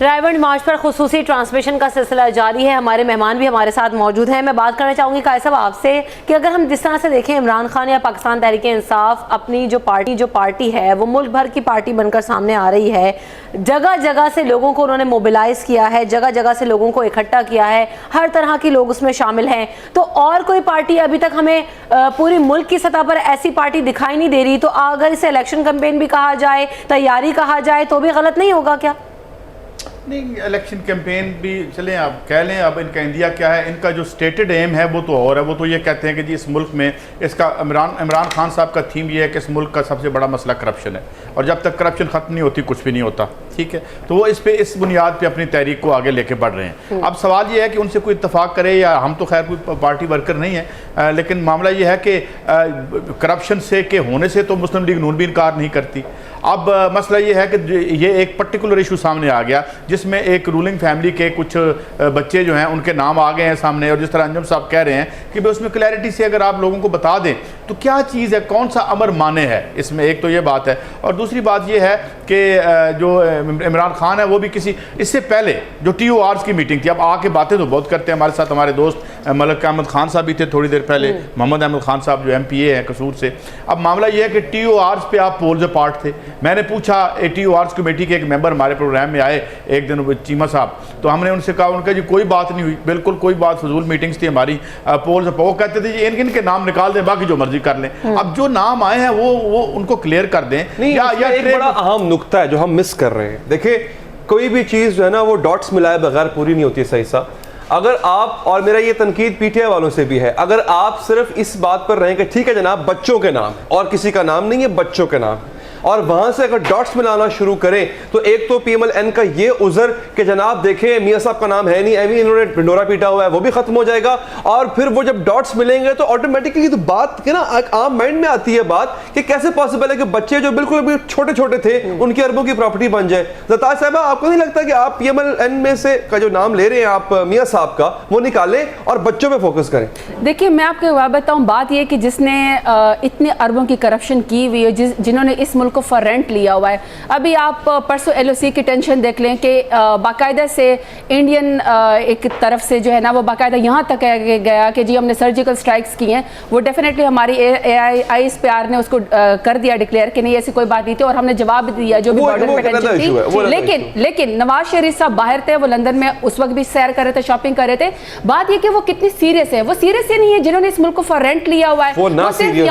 रायबंड मार्च पर खुसूसी ट्रांसमिशन का सिलसिला जारी है। हमारे मेहमान भी हमारे साथ मौजूद हैं। मैं बात करना चाहूँगी कायद साहब आपसे कि अगर हम जिस तरह से देखें इमरान खान या पाकिस्तान तहरीक इंसाफ अपनी जो पार्टी है वो मुल्क भर की पार्टी बनकर सामने आ रही है, जगह जगह से लोगों को उन्होंने मोबिलाइज किया है, जगह जगह से लोगों को इकट्ठा किया है, हर तरह के लोग उसमें शामिल हैं। तो और कोई पार्टी अभी तक हमें पूरी मुल्क की सतह पर ऐसी पार्टी दिखाई नहीं दे रही। तो अगर इसे इलेक्शन कैंपेन भी कहा जाए, तैयारी कहा जाए, तो भी गलत नहीं होगा क्या? नहीं, इलेक्शन कैंपेन भी चलें आप कह लें। अब इनका इंडिया क्या है, इनका जो स्टेटेड एम है वो तो और है। वो तो ये कहते हैं कि जी इस मुल्क में इसका इमरान खान साहब का थीम ये है कि इस मुल्क का सबसे बड़ा मसला करप्शन है और जब तक करप्शन ख़त्म नहीं होती कुछ भी नहीं होता। ठीक है, तो वो इस बुनियाद पे अपनी तहरीक को आगे लेके बढ़ रहे हैं। अब सवाल ये है कि उनसे कोई इत्तेफाक करे, या हम तो खैर कोई पार्टी वर्कर नहीं है, लेकिन मामला ये है कि करप्शन से के होने से तो मुस्लिम लीग नून भी इनकार नहीं करती। अब मसला ये है कि ये एक पर्टिकुलर इशू सामने आ गया जिसमें एक रूलिंग फैमिली के कुछ बच्चे जो हैं उनके नाम आ गए हैं सामने, और जिस तरह अंजुम साहब कह रहे हैं कि भाई उसमें क्लैरिटी से अगर आप लोगों को बता दें तो क्या चीज़ है, कौन सा अमर माने है इसमें। एक तो ये बात है, और दूसरी बात ये है कि जो इमरान खान है वो भी किसी इससे पहले जो TORs की मीटिंग थी, अब आके बातें तो बहुत करते हैं, हमारे साथ हमारे दोस्त मलिक अहमद खान साहब भी थे थोड़ी देर पहले, मोहम्मद अहमद खान साहब जो MPA हैं कसूर से। अब मामला ये है कि TORs पे आप पोल्स अपार्ट थे। मैंने पूछा, TORs कमेटी के एक मेंबर हमारे प्रोग्राम में आए एक दिन, चीमा साहब, तो हमने उनसे कहा, उनका जी कोई बात नहीं हुई, बिल्कुल कोई बात, फजूल मीटिंग्स थी हमारी। पोल्स वो कहते थे जी इनके नाम निकाल दें, बाकी जो मर्जी कर लें। अब जो नाम आए हैं वो उनको क्लियर कर दें। या एक बड़ा अहम नुक्ता है जो हम मिस कर रहे हैं। देखिए, कोई भी चीज़ जो है ना वो डॉट्स मिलाए बगैर पूरी नहीं होती सही सा। अगर आप, और मेरा ये तनकीद PTI वालों से भी है, अगर आप सिर्फ इस बात पर रहें कि ठीक है जनाब बच्चों के नाम और किसी का नाम नहीं है, बच्चों के नाम, और वहां से अगर डॉट्स मिलाना शुरू करें तो एक तो PMLN का ये उज़र कि जनाब देखें मियां साहब का नाम है नहीं, एवी इन्होंने ढिंडोरा पीटा हुआ है, वो भी खत्म हो जाएगा। और फिर वो जब डॉट्स मिलेंगे तो ऑटोमेटिकली तो बात के ना आम माइंड में आती है बात कि कैसे पॉसिबल है कि बच्चे जो बिल्कुल अभी छोटे छोटे थे उनकी अरबों की प्रॉपर्टी बन जाए। ज़रताज साहबा, आपको नहीं लगता कि आप PMLN में से का जो नाम ले रहे हैं आप मियां साहब का, वो निकालें और बच्चों पे फोकस करें? देखिए, मैं आपको बताऊं, बात यह कि जिसने इतने अरबों की करप्शन की हुई है, जिन्होंने इस मुल्क को फॉर रेंट लिया हुआ है। अभी आप परसों LOC की टेंशन देख लें कि बाकायदा से इंडियन एक तरफ से जो है ना वो बाकायदा यहाँ तक गया कि जी हमने सर्जिकल स्ट्राइक्स की हैं। वो डेफिनेटली हमारी ISPR ने उसको कर दिया डिक्लेयर कि नहीं ऐसी कोई बात नहीं थी, और हमने जवाब दिया जो भी बॉर्डर पे टेंशन थी। लेकिन नवाज शरीफ साहब बाहर थे, वो लंदन में उस वक्त भी सैर कर रहे थे, शॉपिंग कर रहे थे। बात ये कि वो कितनी सीरियस है, वो सीरियस ही नहीं है जिन्होंने इस मुल्क को फॉर रेंट लिया हुआ है। वो ना सीरियस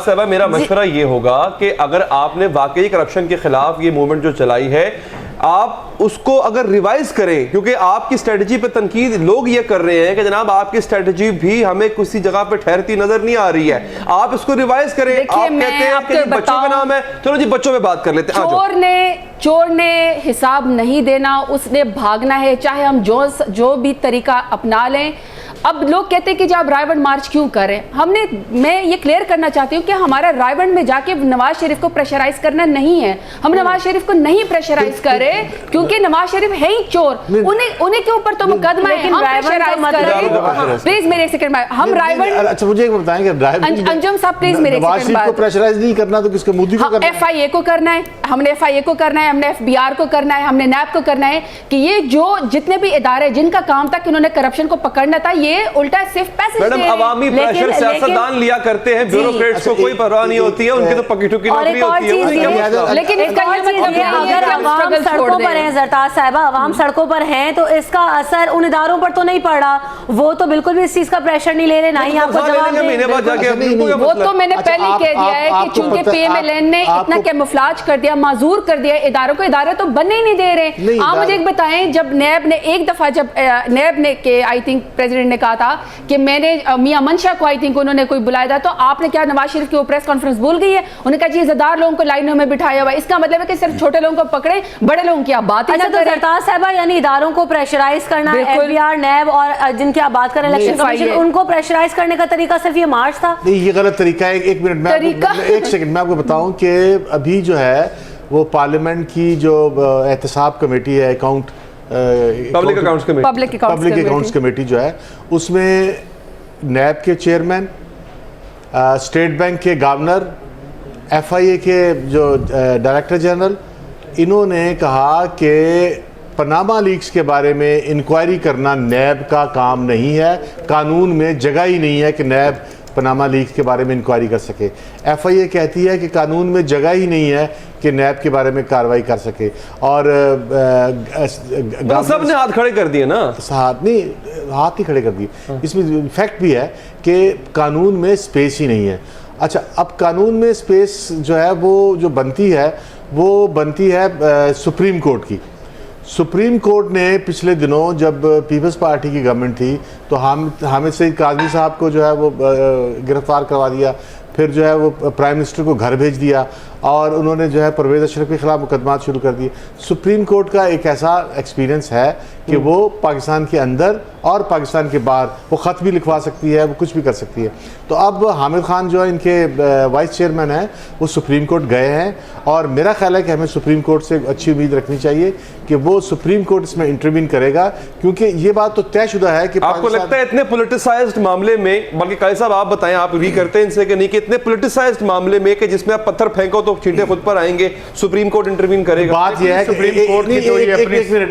हो। मेरा मशवरा ये होगा कि अगर आपने वाकई करप्शन के खिलाफ ये मूवमेंट जो चलाई है, आप उसको अगर रिवाइज करें, क्योंकि आपकी स्ट्रेटजी पे तनकीद लोग ये कर रहे हैं कि जनाब आपकी स्ट्रेटजी भी हमें किसी जगह पे ठहरती नजर नहीं आ रही है। आप इसको रिवाइज करें। आप कहते हैं कि बच्चों का नाम है, चलो जी बच्चों पे बात कर लेते हैं। चोर ने हिसाब नहीं देना, उसने भागना है, चाहे हम जो भी तरीका अपना लें। अब लोग कहते हैं कि जब रायबंड मार्च क्यों करें, मैं ये क्लियर करना चाहती हूँ कि हमारा रायबंड में जाके नवाज शरीफ को प्रेशराइज करना नहीं है। हम नवाज शरीफ को नहीं प्रेशराइज करें क्योंकि नवाज शरीफ है ही चोर, उन्हीं के ऊपर तो मुकदमा है। हम प्रेशराइज करें, प्लीज मेरे एक सेकंड, हम रायबंड, अच्छा मुझे बताएं कि अंजुम साहब प्लीज मेरे नवाज शरीफ को प्रेशराइज नहीं करना तो किसको, मोदी को करना है? FIA को करना है, हमने FIA को करना है, हमने FBR को करना है, हमने NAB को करना है कि ये जो जितने भी इदारे जिनका काम था कि उन्होंने करप्शन को पकड़ना था, ये उल्टा सिर्फ पैसे मैडम अवामी प्रेशर सियासतदान लिया करते हैं, ब्यूरोक्रेट्स को कोई परवाह नहीं होती है, उनकी तो पक्की टुकी नौकरी होती है। लेकिन इसका ये मतलब है अगर अवाम सड़कों पर है, ज़रताज साहिबा, अवाम सड़कों पर हैं तो इसका असर उन इदारों पर तो नहीं पड़ा। वो तो बिल्कुल भी इस चीज का प्रेशर नहीं ले रहे, ना ही आपको जवाब दे। वो तो मैंने पहले कह दिया है कि चूंकि PMLN ने इतना कैमोफ्लेज कर दिया, माजूर कर दिया इदारों को, इदारे तो बनने ही नहीं दे रहे। आप मुझे एक बताएं, जब NAB ने एक दफा, जब NAB ने के आई थिंक प्रेसिडेंट ने कहा था कि मैंने मियां मंशा को, आई थिंक उन्होंने कोई बुलाया था, तो आपने क्या नवाज शरीफ की प्रेस कॉन्फ्रेंस भूल गई है? उन्होंने कहा जी इज़्ज़तदार लोगों को लाइनों में बिठाया हुआ है। इसका मतलब है कि सिर्फ छोटे लोगों को पकड़े, बड़े लोगों की आप बात ही ना करें। ज़रताज साहिबा, यानी इदारों को प्रेशराइज करना, FBR, NAB और जिनकी आप बात करें इलेक्शन कमीशन, उनको प्रेशराइज करने का तरीका सिर्फ ये मार्च था? नहीं, ये गलत तरीका है। एक मिनट में एक सेकंड में आपको बताऊं कि अभी जो है वो पार्लियामेंट की जो एहतसाब कमेटी है, पब्लिक अकाउंट्स कमेटी जो है, उसमें NAB के चेयरमैन, स्टेट बैंक के गवर्नर, FIA के जो डायरेक्टर जनरल, इन्होंने कहा कि पनामा लीक्स के बारे में इंक्वायरी करना नैब का काम नहीं है। कानून में जगह ही नहीं है कि नैब पनामा लीक्स के बारे में इंक्वायरी कर सके। FIA कहती है कि कानून में जगह ही नहीं है कि नैब के बारे में कार्रवाई कर सके। और सबने हाथ खड़े कर दिए ना, हाथ ही खड़े कर दिए। इसमें फैक्ट भी है कि कानून में स्पेस ही नहीं है। अच्छा, अब कानून में स्पेस जो है वो जो बनती है सुप्रीम कोर्ट की। सुप्रीम कोर्ट ने पिछले दिनों जब पीपल्स पार्टी की गवर्नमेंट थी तो हामिद सईद काज़मी साहब को जो है वो गिरफ्तार करवा दिया, फिर जो है वो प्राइम मिनिस्टर को घर भेज दिया और उन्होंने जो है परवेज़ अशरफ के खिलाफ मुकदमात शुरू कर दिए। सुप्रीम कोर्ट का एक ऐसा एक्सपीरियंस है कि वो पाकिस्तान के अंदर और पाकिस्तान के बाहर वो ख़त भी लिखवा सकती है, वो कुछ भी कर सकती है। तो अब हामिद खान जो है इनके वाइस चेयरमैन हैं, वो सुप्रीम कोर्ट गए हैं और मेरा ख्याल है कि हमें सुप्रीम कोर्ट से अच्छी उम्मीद रखनी चाहिए कि वो सुप्रीम कोर्ट इसमें इंटरवीन करेगा, क्योंकि ये बात तो तयशुदा है कि आपको लगता है इतने पोलिटिसाइज्ड मामले में, बल्कि काजी साहब आप बताएं, आप भी करते हैं इनसे कि नहीं, कि इतने पोलिटिसाइज्ड मामले में कि जिसमें आप पत्थर फेंको तो छींटे खुद पर आएंगे, सुप्रीम कोर्ट इंटरवीन करेगा? बात यह है कि सुप्रीम कोर्ट की तो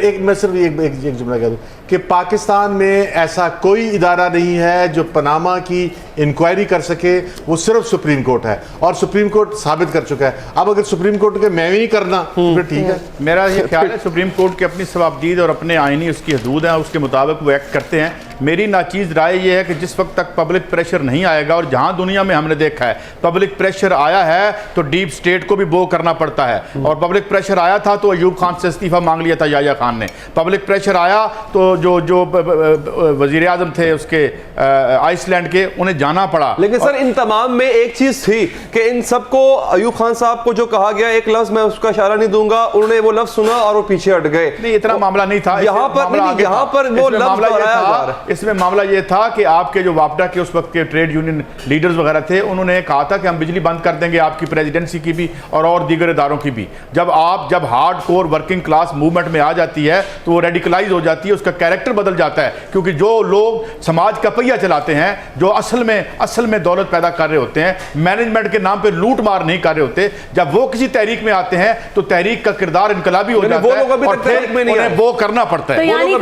एक मैं सिर्फ एक जुमला कह दूं कि पाकिस्तान में ऐसा कोई इदारा नहीं है जो पनामा की इंक्वायरी कर सके, वो सिर्फ सुप्रीम कोर्ट है और सुप्रीम कोर्ट साबित कर चुका है। अब अगर सुप्रीम कोर्ट के मैं भी नहीं करना तो ठीक है। मेरा ये ख्याल है सुप्रीम कोर्ट की अपनी सवाबदीद और अपने आईनी उसकी हदूद हैं, उसके मुताबिक वो एक्ट करते हैं। मेरी नाचीज़ राय ये है कि जिस वक्त तक पब्लिक प्रेशर नहीं आएगा, और जहां दुनिया में हमने देखा है पब्लिक प्रेशर आया है तो डीप स्टेट को भी बो करना पड़ता है, और पब्लिक प्रेशर आया था तो अयूब खान से इस्तीफा मांग लिया था याया खान ने। पब्लिक प्रेशर आया तो जो वजीर आजम थे उसके आइसलैंड के, उन्हें जाना पड़ा। लेकिन सर इन तमाम में एक चीज थी कि इन सबको अयूब खान साहब को जो कहा गया, एक लफ्ज मैं उसका इशारा नहीं दूंगा, उन्होंने वो लफ्ज सुना और वो पीछे हट गए। नहीं, इतना मामला नहीं था यहाँ पर वो लफ्ज। इसमें मामला ये था कि आपके जो वापडा के उस वक्त के ट्रेड यूनियन लीडर्स वगैरह थे, उन्होंने कहा था कि हम बिजली बंद कर देंगे आपकी प्रेसिडेंसी की भी और दीगर इदारों की भी। जब hard core working class movement में आ जाती है तो वो रेडिकलाइज हो जाती है, उसका कैरेक्टर बदल जाता है, क्योंकि जो लोग समाज का पहिया चलाते हैं, जो असल में दौलत पैदा कर रहे होते हैं, मैनेजमेंट के नाम पे लूट मार नहीं कर रहे होते, जब वो किसी तहरीक में आते हैं तो तहरीक का किरदार इनकलाबी हो जाता है और फिर उन्हें वो करना पड़ता है। तो यानी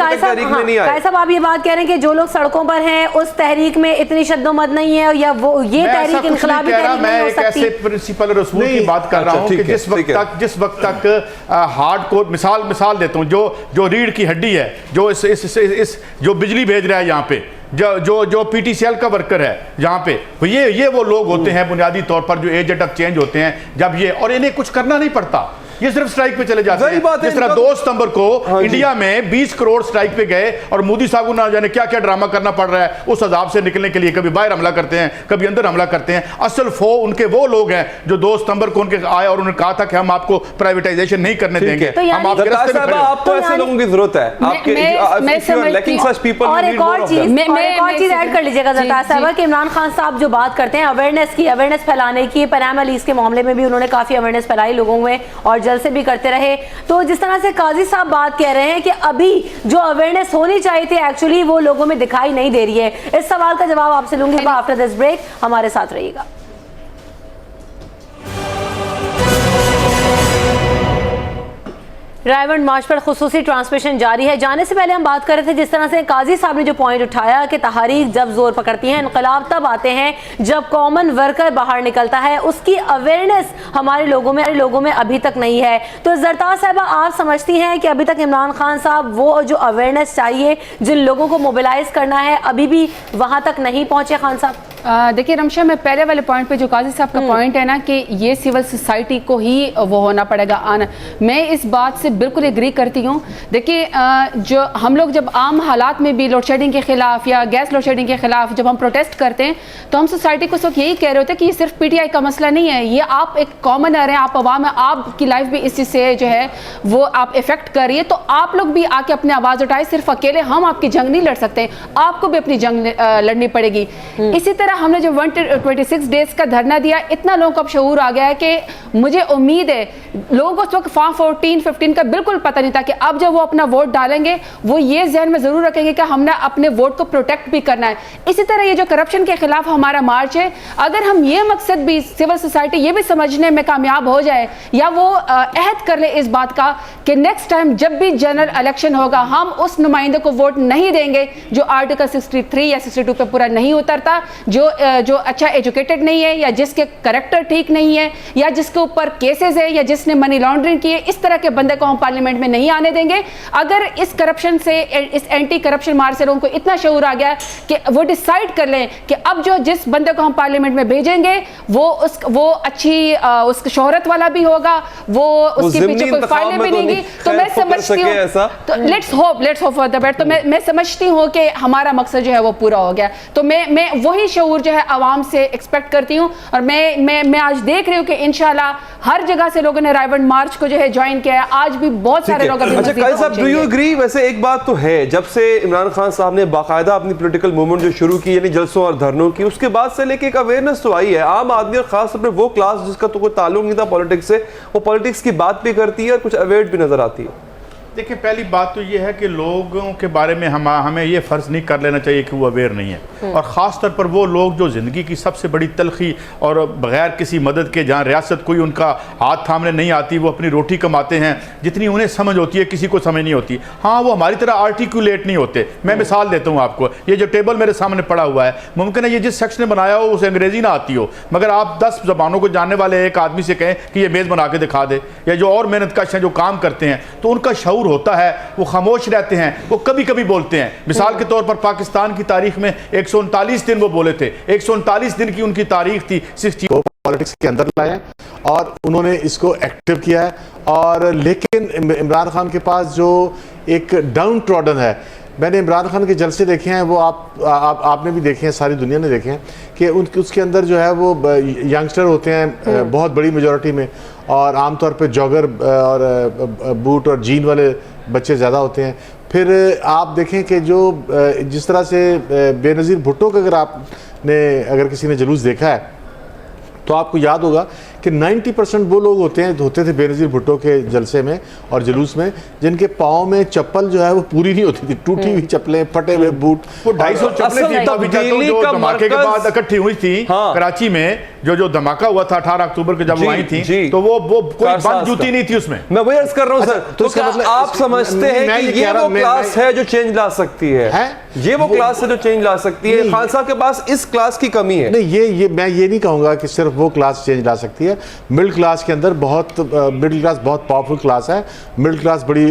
साहब आप ये बात कह रहे हैं कि जो लोग सड़कों पर हैं उस तहरीक में इतनी शद्दोमत नहीं है, या वो ये तहरीक इनकलाबी तहरीक नहीं हो सकती? मैं ऐसे प्रिंसिपल रसूल की बात कर रहा हूं कि जिस वक्त तक हार्ड कोर मिसाल देता हूं, जो रीढ़ की हड्डी है, जो इस जो बिजली भेज रहा है यहाँ पे, जो PTCL का वर्कर है यहाँ पे, ये वो लोग होते हैं बुनियादी तौर पर जो एजेंट ऑफ चेंज होते हैं। जब ये, और इन्हें कुछ करना नहीं पड़ता, ये सिर्फ स्ट्राइक पे चले जाते हैं। जिस तरह 2 सितंबर को इंडिया में 20 करोड़ स्ट्राइक पे गए और मोदी साहब को ना जाने क्या क्या ड्रामा करना पड़ रहा है उस अजाब से निकलने के लिए, कभी बाहर हमला करते हैं, कभी अंदर हमला करते हैं। असल उनके वो लोग हैं जो 2 सितंबर को उनके आए और उन्होंने कहा था कि हम आपको प्राइवेटाइजेशन नहीं करने देंगे, हम आपके रास्ते में खड़े हैं। आपको ऐसे लोगों की जरूरत है, और एक और चीज ऐड कर लीजिएगा ज़रदार साहब कि इमरान खान साहब जो बात करते हैं अवेयरनेस फैलाने की, पनामा लीक्स के मामले में भी उन्होंने काफी अवेयरनेस फैलाई लोगों में और जल्द से भी करते रहे। तो जिस तरह से काजी साहब बात कह रहे हैं कि अभी जो अवेयरनेस होनी चाहिए थी एक्चुअली वो लोगों में दिखाई नहीं दे रही है, इस सवाल का जवाब आपसे लूंगी आफ्टर दिस ब्रेक। हमारे साथ रहिएगा। रायवंड मार्च पर खुसूसी ट्रांसमिशन जारी है। जाने से पहले हम बात कर रहे थे जिस तरह से काजी साहब ने जो पॉइंट उठाया कि तहरीक जब जोर पकड़ती है, इनकलाब तब आते हैं जब कॉमन वर्कर बाहर निकलता है, उसकी अवेयरनेस हमारे लोगों में अभी तक नहीं है। तो ज़रदार साहबा, आप समझती हैं कि अभी तक इमरान खान साहब वो जो अवेयरनेस चाहिए, जिन लोगों को मोबिलाइज करना है, अभी भी वहाँ तक नहीं पहुँचे खान साहब? देखिए रमशा, मैं पहले वाले पॉइंट पे जो काजी साहब का पॉइंट है ना कि ये सिविल सोसाइटी को ही वो होना पड़ेगा आना, मैं इस बात से बिल्कुल एग्री करती हूँ। देखिए जो हम लोग जब आम हालात में भी लोड शेडिंग के खिलाफ या गैस लोड शेडिंग के खिलाफ जब हम प्रोटेस्ट करते हैं तो हम सोसाइटी को उस वक्त यही कह रहे होते हैं कि ये सिर्फ PTI का मसला नहीं है, ये आप एक कॉमनर हैं, आप अवाम है, आपकी लाइफ भी इसी से जो है वो आप इफेक्ट कर रही है, तो आप लोग भी आके अपनी आवाज़ उठाए। सिर्फ अकेले हम आपकी जंग नहीं लड़ सकते, आपको भी अपनी जंग लड़नी पड़ेगी। इसी तरह हमने जो 126 डेज का धरना दिया, इतना लोगों को अब शऊर आ गया है कि मुझे उम्मीद है लोगों को उस वक्त फॉर्म 14-15 का बिल्कुल पता नहीं था कि अब जब वो अपना वोट डालेंगे वो ये जहन में जरूर रखेंगे कि हमने अपने वोट को प्रोटेक्ट भी करना है। इसी तरह ये जो करप्शन के खिलाफ हमारा मार्च है, अगर हम ये मकसद भी सिविल सोसाइटी ये भी समझने में कामयाब हो जाए या वो अहद कर ले इस बात का कि नेक्स्ट टाइम जब भी जनरल इलेक्शन होगा हम उस नुमाइंदे को वोट नहीं देंगे जो आर्टिकल 63 या 62 पे पूरा नहीं उतरता, जो अच्छा एजुकेटेड नहीं है या जिसके करैक्टर ठीक नहीं है या जिसके ऊपर केसेस है या जिसने मनी लॉन्ड्रिंग की है, इस तरह के बंदे को हम पार्लियामेंट में नहीं आने देंगे। अगर इस करप्शन से, इस एंटी करप्शन मार्च से लोगों को इतना शऊर आ गया कि वो डिसाइड कर लें कि अब जो जिस बंदे को हम पार्लियामेंट में भेजेंगे वो अच्छी उसकी शोहरत वाला भी होगा, वो उसके पीछे कोई फाइलें भी नहीं, तो मैं समझती हूँ, तो let's hope for the best. तो मैं समझती हूँ कि हमारा मकसद जो है वो पूरा हो गया। तो मैं वही शऊर जो है आवाम से एक्सपेक्ट करती हूँ और मैं आज देख रही हूँ कि इंशाल्लाह हर जगह से लोगों ने रायवंड मार्च को जो है ज्वाइन किया है। आज भी बहुत सारे लोग अच्छा काजी साहब, डू यू एग्री? वैसे एक बात तो है, जब से इमरान खान साहब ने बाकायदा अपनी पॉलिटिकल मूवमेंट जो शुरू की यानी जलसों और धरनों की, उसके बाद से लेके एक अवेयरनेस तो आई है। आम आदमी और खास तौर पर वो क्लास जिसका तो कोई ताल्लुक नहीं था पॉलिटिक्स से, वो पॉलिटिक्स की बात भी करती है और कुछ अवेयर भी नजर आती है। देखिए, पहली बात तो ये है कि लोगों के बारे में हमें ये फ़र्ज़ नहीं कर लेना चाहिए कि वो अवेयर नहीं है, और ख़ास तौर पर वो लोग जो ज़िंदगी की सबसे बड़ी तलखी और बग़ैर किसी मदद के, जहाँ रियासत कोई उनका हाथ थामने नहीं आती, वो अपनी रोटी कमाते हैं, जितनी उन्हें समझ होती है किसी को समझ नहीं होती। हाँ, वो हमारी तरह आर्टिकुलेट नहीं होते। मैं मिसाल देता हूँ आपको, ये जो टेबल मेरे सामने पड़ा हुआ है, मुमकिन है ये जिस शख्स ने बनाया हो उसे अंग्रेज़ी ना आती हो, मगर आप 10 ज़बानों को जानने वाले एक आदमी से कहें कि ये मेज़ बना के दिखा दे, या जो और मेहनतकश हैं जो काम करते हैं, तो उनका शऊर होता है, वो खामोश रहते हैं, वो कभी कभी बोलते हैं। मिसाल के तौर पर पाकिस्तान की तारीख में 139 दिन वो बोले थे, 139 दिन की उनकी तारीख थी। 60 को पॉलिटिक्स के अंदर लाए और उन्होंने इसको एक्टिव किया है। और लेकिन इमरान खान के पास जो एक डाउन ट्रॉडन है, मैंने इमरान खान के जलसे देखे हैं, वो आपने भी देखे हैं, सारी दुनिया ने देखे हैं कि उसके अंदर जो है वो यंगस्टर होते हैं बहुत बड़ी मेजॉरिटी में, और आमतौर पे जॉगर और बूट और जीन वाले बच्चे ज़्यादा होते हैं। फिर आप देखें कि जो जिस तरह से बेनज़ीर भुट्टो का अगर किसी ने जुलूस देखा है तो आपको याद होगा कि 90% वो लोग होते थे बेनज़ीर भुट्टो के जलसे में और जुलूस में, जिनके पाँव में चप्पल जो है वो पूरी नहीं होती थी, टूटी हुई चप्पलें, फटे हुए बूट। वो 250 चप्पलें जो धमाके के बाद इकट्ठी हुई थी कराची में, जो धमाका हुआ था 18 अक्टूबर को जब वो आई थी, तो वो कोई बंद जूती नहीं थी उसमें। मैं वही अर्ज कर रहा हूं सर, तो इसका मतलब आप समझते हैं कि ये वो क्लास है जो चेंज ला सकती है? ये वो क्लास है जो चेंज ला सकती है? खान साहब के पास इस क्लास की कमी है। नहीं, ये मैं ये नहीं कहूंगा कि सिर्फ वो क्लास चेंज ला सकती है। मिडिल क्लास के अंदर मिडिल क्लास बहुत पावरफुल क्लास है। मिडिल क्लास बड़ी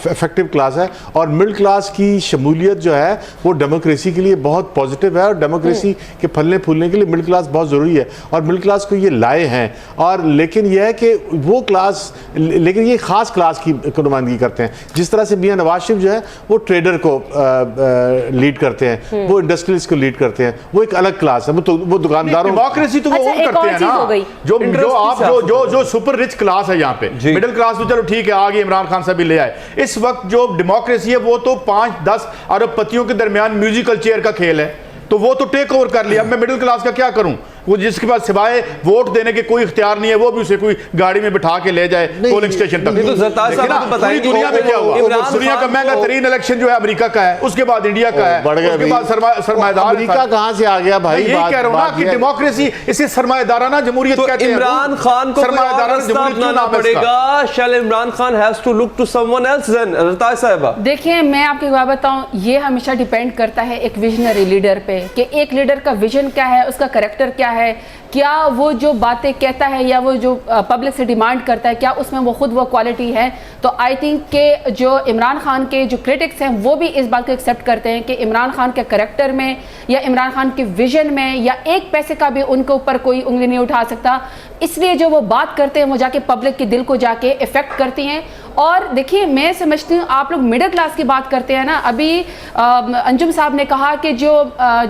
इफेक्टिव क्लास है, और मिडिल क्लास की शमूलियत जो है वो डेमोक्रेसी के लिए बहुत पॉजिटिव है, और डेमोक्रेसी के फलने फूलने के लिए मिडिल क्लास बहुत ज़रूरी है, और मिडिल क्लास को ये लाए हैं। और लेकिन यह है कि वो क्लास, लेकिन ये ख़ास क्लास की नुमाइंदगी करते हैं। जिस तरह से मियां नवाज शरीफ जो है वो ट्रेडर को लीड करते हैं, वो इंडस्ट्रियलिस्ट को लीड करते हैं, वो एक अलग क्लास है। वो दुकानदारों, डेमोक्रेसी तो वो करते हैं ना, जो सुपर रिच क्लास है यहाँ पे। मिडिल क्लास तो चलो ठीक है, आगे इमरान खान साहब भी ले आए। इस वक्त जो डेमोक्रेसी है वो तो 5-10 अरबपतियों के दरमियान म्यूजिकल चेयर का खेल है, तो वो तो टेक ओवर कर लिया। मैं मिडिल क्लास का क्या करूं? वो जिसके पास सिवाय वोट देने के कोई इख्तियार नहीं है, वो भी उसे कोई गाड़ी में बिठा के ले जाए पोलिंग स्टेशन तक। तो ज़रतार साहब को बताइए दुनिया में क्या हुआ? दुनिया का महंगा तरीन इलेक्शन जो है अमेरिका का है, उसके बाद इंडिया का है, उसके बाद सरमायादार। अमेरिका कहाँ से आ गया भाई? यही कह रहा हूँ ना कि डेमोक्रेसी, इसे सरमायादाराना जमहूरियत कहते हैं। इमरान खान को सरमायादाराना जमहूरियत क्यों नाम पड़ेगा? Shall Imran Khan has to look to someone else then? ज़रतार साहब देखिए, मैं आपको एक बात बताऊं, ये हमेशा डिपेंड करता है एक विजनरी लीडर पे कि एक लीडर का विजन क्या है, उसका कैरेक्टर क्या है, क्या वो जो बातें कहता है या वो जो पब्लिक से डिमांड करता है, क्या उसमें वो खुद वो क्वालिटी है। तो आई थिंक कि जो इमरान खान के जो क्रिटिक्स हैं वो भी इस बात को एक्सेप्ट करते हैं कि इमरान खान के कैरेक्टर में या इमरान खान के विजन में या एक पैसे का भी उनके ऊपर कोई उंगली नहीं उठा सकता। इसलिए जो वो बात करते हैं वो जाके पब्लिक के दिल को जाके इफेक्ट करती हैं। और देखिए, मैं समझती हूँ आप लोग मिडिल क्लास की बात करते हैं ना, अभी अंजुम साहब ने कहा कि जो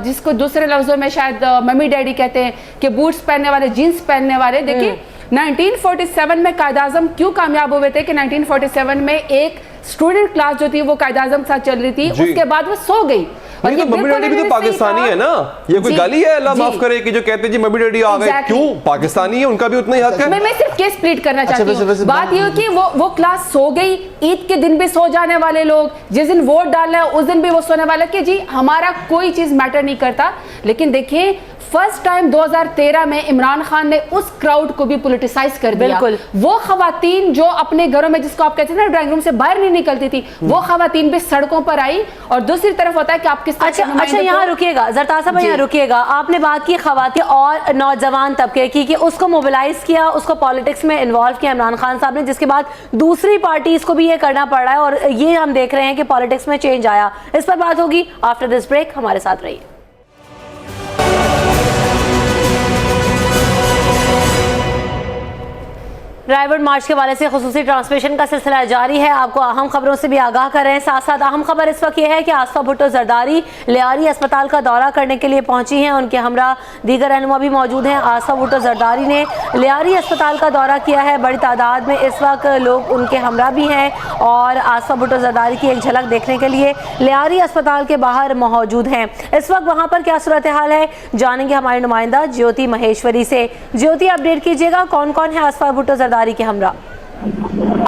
जिसको दूसरे लफ्जों में शायद मम्मी डैडी कहते हैं कि बूट्स पहनने वाले, जीन्स पहनने वाले, देखिए 1947 में कायद आज़म क्यों कामयाब हुए थे कि 1947 में एक स्टूडेंट क्लास जो थी वो कायद आज़म के साथ चल रही थी, उसके बाद वो सो गई। और ये तो मम्मी डैडी भी तो पाकिस्तानी है ना, ये कोई गाली है अल्लाह माफ करे कि जो कहते हैं जी मम्मी डैडी आ गए, क्यों पाकिस्तानी है, उनका भी उतना ही हक है। मैं सिर्फ केस प्लीट करना चाहती हूँ। बात ये कि वो क्लास सो गई, ईद के दिन भी सो जाने वाले लोग, जिस दिन वोट डालना है उस दिन भी वो सोने वाले कि जी हमारा कोई चीज मैटर नहीं करता। लेकिन देखिए फर्स्ट टाइम 2013 में इमरान खान ने उस क्राउड को भी पॉलिटिसाइज कर दिया। बिल्कुल। वो खवातीन जो अपने घरों में, जिसको आप कहते हैं ना ड्राइंग रूम से बाहर नहीं निकलती थी, वो खवातीन भी सड़कों पर आई। और दूसरी तरफ होता है कि आप किस अच्छा यहाँ रुकिएगा ज़रताज साहब, यहाँ रुकिएगा। आपने बात की खवातीन और नौजवान तबके की कि उसको मोबिलाइज किया, उसको पॉलिटिक्स में इन्वॉल्व किया इमरान खान साहब ने, जिसके बाद दूसरी पार्टीज को भी ये करना पड़ रहा है और ये हम देख रहे हैं कि पॉलिटिक्स में चेंज आया। इस पर बात होगी आफ्टर दिस ब्रेक, हमारे साथ रहिए। रायगढ़ मार्च के हवाले से खुसूसी ट्रांसमिशन का सिलसिला जारी है। आपको अहम खबरों से भी आगाह कर रहे हैं। साथ साथ अहम खबर इस वक्त यह है कि आसफा भुट्टो जरदारी लियारी अस्पताल का दौरा करने के लिए पहुंची हैं। उनके हमरा दीगर रहनुमा भी मौजूद हैं। आसफा भुट्टो जरदारी ने लियारी अस्पताल का दौरा किया है। बड़ी तादाद में इस वक्त लोग उनके हमरा भी हैं और आसफा भुट्टो जरदारी की एक झलक देखने के लिए लियारी अस्पताल के बाहर मौजूद हैं। इस वक्त वहाँ पर क्या सूरत हाल है, जानेंगे हमारी नुमाइंदा ज्योति महेश्वरी से। ज्योति, अपडेट कीजिएगा, कौन कौन है आसफा भुट्टो जरदारी के हमरा?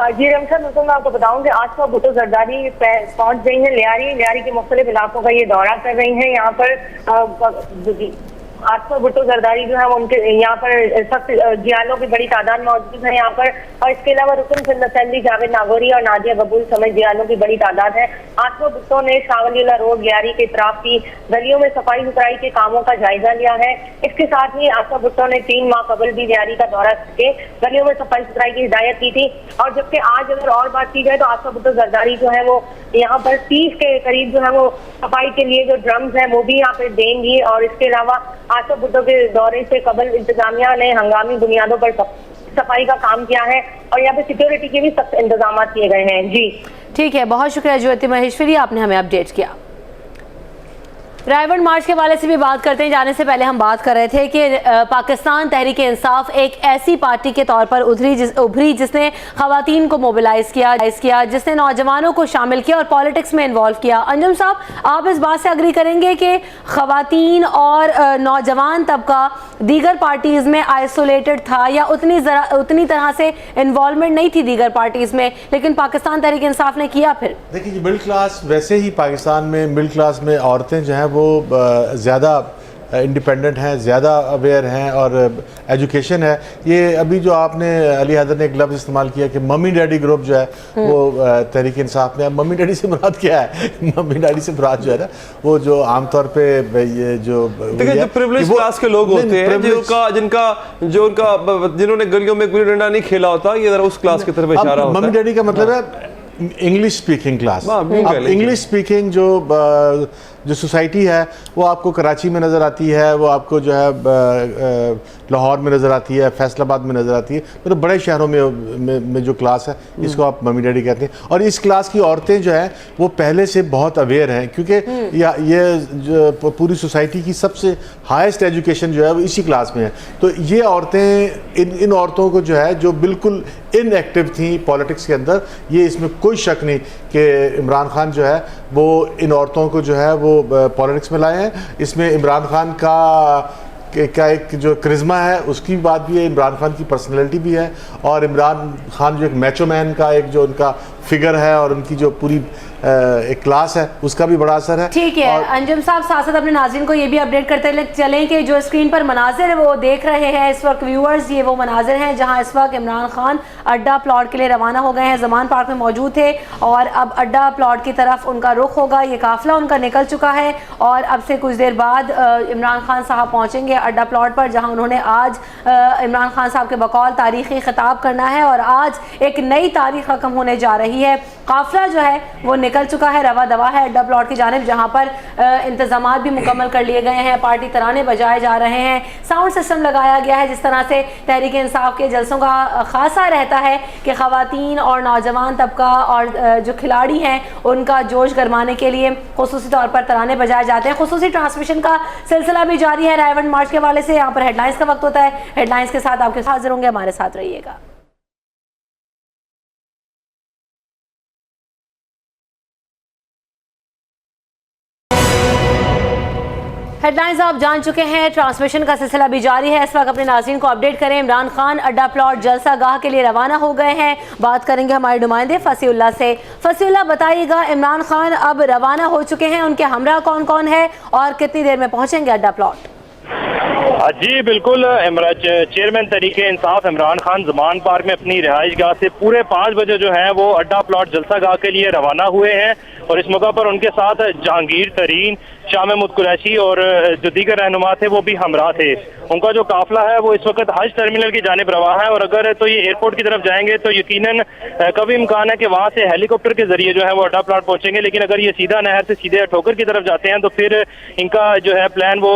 जी रमशन, मैं आपको बताऊं कि आसफा भुट्टो जरदारी पहुंच गई है लियारी के मुख्तलिफ इलाकों का ये दौरा कर रही है। यहाँ पर आसफा भुट्टो जरदारी जो है उनके यहाँ पर सख्त जियालों की बड़ी तादाद मौजूद है यहाँ पर, और इसके अलावा रुकन सिंध असेंबली जावेद नागौरी और नाजिया बबूल समेत जियालों की बड़ी तादाद है। आसफा भुट्टो ने शाह वलीउल्लाह रोड लियारी के इतराफ की गलियों में सफाई सुथराई के कामों का जायजा लिया है। इसके साथ ही आसफा भुट्टो ने 3 माह कबल भी लियारी का दौरा करके गलियों में सफाई सुथराई की हिदायत की थी। और जबकि आज अगर और बात की जाए तो आसफा भुट्टो जरदारी जो है वो यहाँ पर 30 के करीब जो है वो सफाई के लिए जो ड्रम्स है वो भी यहाँ पे देंगी। और इसके अलावा आसफा भुट्टो के दौरे से कबल इंतजामिया ने हंगामी बुनियादों पर सफाई का काम किया है और यहाँ पे सिक्योरिटी के भी सख्त इंतजाम किए गए हैं। जी ठीक है, बहुत शुक्रिया ज्योति महेश्वरी, आपने हमें अपडेट किया। रायगढ़ मार्च के हवाले से भी बात करते हैं। जाने से पहले हम बात कर रहे थे कि पाकिस्तान तहरीक इंसाफ एक ऐसी पार्टी के तौर पर उभरी जिसने खवातीन को मोबिलाइज किया, जिसने नौजवानों को शामिल किया और पॉलिटिक्स में इन्वॉल्व किया। अंजुम साहब, आप इस बात से अग्री करेंगे कि खवातीन और नौजवान तबका दीगर पार्टीज में आइसोलेटेड था या उतनी तरह से इन्वॉल्वमेंट नहीं थी दीगर पार्टीज में, लेकिन पाकिस्तान तहरीक इंसाफ ने किया? फिर देखिए, मिडिल क्लास वैसे ही पाकिस्तान में मिडिल क्लास में औरतें जो हैं वो ज़्यादा इंडिपेंडेंट हैं, ज़्यादा अवेयर हैं और एजुकेशन है। ये अभी जो आपने अली हैदर ने एक लफ्ज़ इस्तेमाल किया कि मम्मी डैडी ग्रुप जो है वो तहरीक इंसाफ में, मम्मी डैडी से मुराद क्या है? मम्मी डैडी से मुराद जो है ना वो जो आमतौर पे ये जो प्रिविलेज क्लास के लोग होते हैं जिन्होंने गलियों में गुल्ली डंडा नहीं खेला होता, ये जरा उस क्लास की तरफ इशारा होता है। मम्मी डैडी का मतलब है English speaking class. English speaking जो सोसाइटी है वो आपको कराची में नज़र आती है, वो आपको जो है लाहौर में नज़र आती है, फैसलाबाद में नज़र आती है, मतलब बड़े शहरों में जो क्लास है इसको आप मम्मी डैडी कहते हैं। और इस क्लास की औरतें जो हैं वो पहले से बहुत अवेयर हैं क्योंकि ये जो पूरी सोसाइटी की सबसे हाईएस्ट एजुकेशन जो है वो इसी क्लास में है। तो ये औरतें इन औरतों को जो है जो बिल्कुल इनएक्टिव थी पॉलिटिक्स के अंदर, ये इसमें कोई शक नहीं कि इमरान खान जो है वो इन औरतों को जो है वो पॉलिटिक्स में लाए हैं। इसमें इमरान खान का एक जो करिश्मा है उसकी बात भी है, इमरान खान की पर्सनैलिटी भी है और इमरान खान जो एक मैचो मैन का एक जो उनका फिगर है और उनकी जो पूरी एक क्लास है उसका भी बड़ा असर है। ठीक है अंजुम साहब, साथ साथ अपने नाज़रीन को ये भी अपडेट करते चलें कि जो स्क्रीन पर मनाजिर है वो देख रहे हैं इस वक्त व्यूअर्स, ये वो मनाजिर हैं जहां इस वक्त इमरान खान अड्डा प्लॉट के लिए रवाना हो गए हैं। ज़मान पार्क में मौजूद थे और अब अड्डा प्लॉट की तरफ उनका रुख होगा। ये काफिला उनका निकल चुका है और अब से कुछ देर बाद इमरान खान साहब पहुँचेंगे अड्डा प्लॉट पर, जहाँ उन्होंने आज इमरान खान साहब के बकौल तारीखी खिताब करना है और आज एक नई तारीख रकम होने जा रही है। काफिला जो है वो निकल चुका है, रवा दवा है अड्डा प्लॉट की जानिब, जहाँ पर इंतजामात भी मुकम्मल कर लिए गए हैं। पार्टी तराने बजाए जा रहे हैं, साउंड सिस्टम लगाया गया है। जिस तरह से तहरीक इंसाफ के जलसों का खासा रहता है कि ख़वातीन और नौजवान तबका और जो खिलाड़ी हैं उनका जोश गरमाने के लिए खुसूसी तौर पर तराने बजाए जाते हैं। खुसूसी ट्रांसमिशन का सिलसिला भी जारी है रायगढ़ मार्च के हवाले से। यहाँ पर हेडलाइंस का वक्त होता है, हेडलाइंस के साथ आपके हाजिर होंगे, हमारे साथ रहिएगा। हेडलाइंस आप जान चुके हैं, ट्रांसमिशन का सिलसिला भी जारी है। इस वक्त अपने नाज़रीन को अपडेट करें। इमरान खान अड्डा प्लॉट जलसा गाह के लिए रवाना हो गए हैं। बात करेंगे हमारे नुमाइंदे फसीउल्लाह से। फसीउल्लाह, बताइएगा, इमरान खान अब रवाना हो चुके हैं, उनके हमरा कौन कौन है और कितनी देर में पहुंचेंगे अड्डा प्लॉट? जी बिल्कुल, चेयरमैन तहरीक इंसाफ इमरान खान ज़मान पार्क में अपनी रिहाइश गाह से पूरे 5 बजे जो है वो अड्डा प्लॉट जलसा गाह के लिए रवाना हुए हैं और इस मौका पर उनके साथ जहांगीर तरीन, शाह महमूद कुरैशी और जो दीगर रहनुमा थे वो भी हमरा थे। उनका जो काफिला है वो इस वक्त हज टर्मिनल की जानिब रवा है और अगर तो ये एयरपोर्ट की तरफ जाएंगे तो यकीनन कभी इम्कान है कि वहाँ से हेलीकॉप्टर के जरिए जो है वो अड्डा प्लॉट पहुंचेंगे, लेकिन अगर ये सीधा नहर से सीधे ठोकर की तरफ जाते हैं तो फिर इनका जो है प्लान वो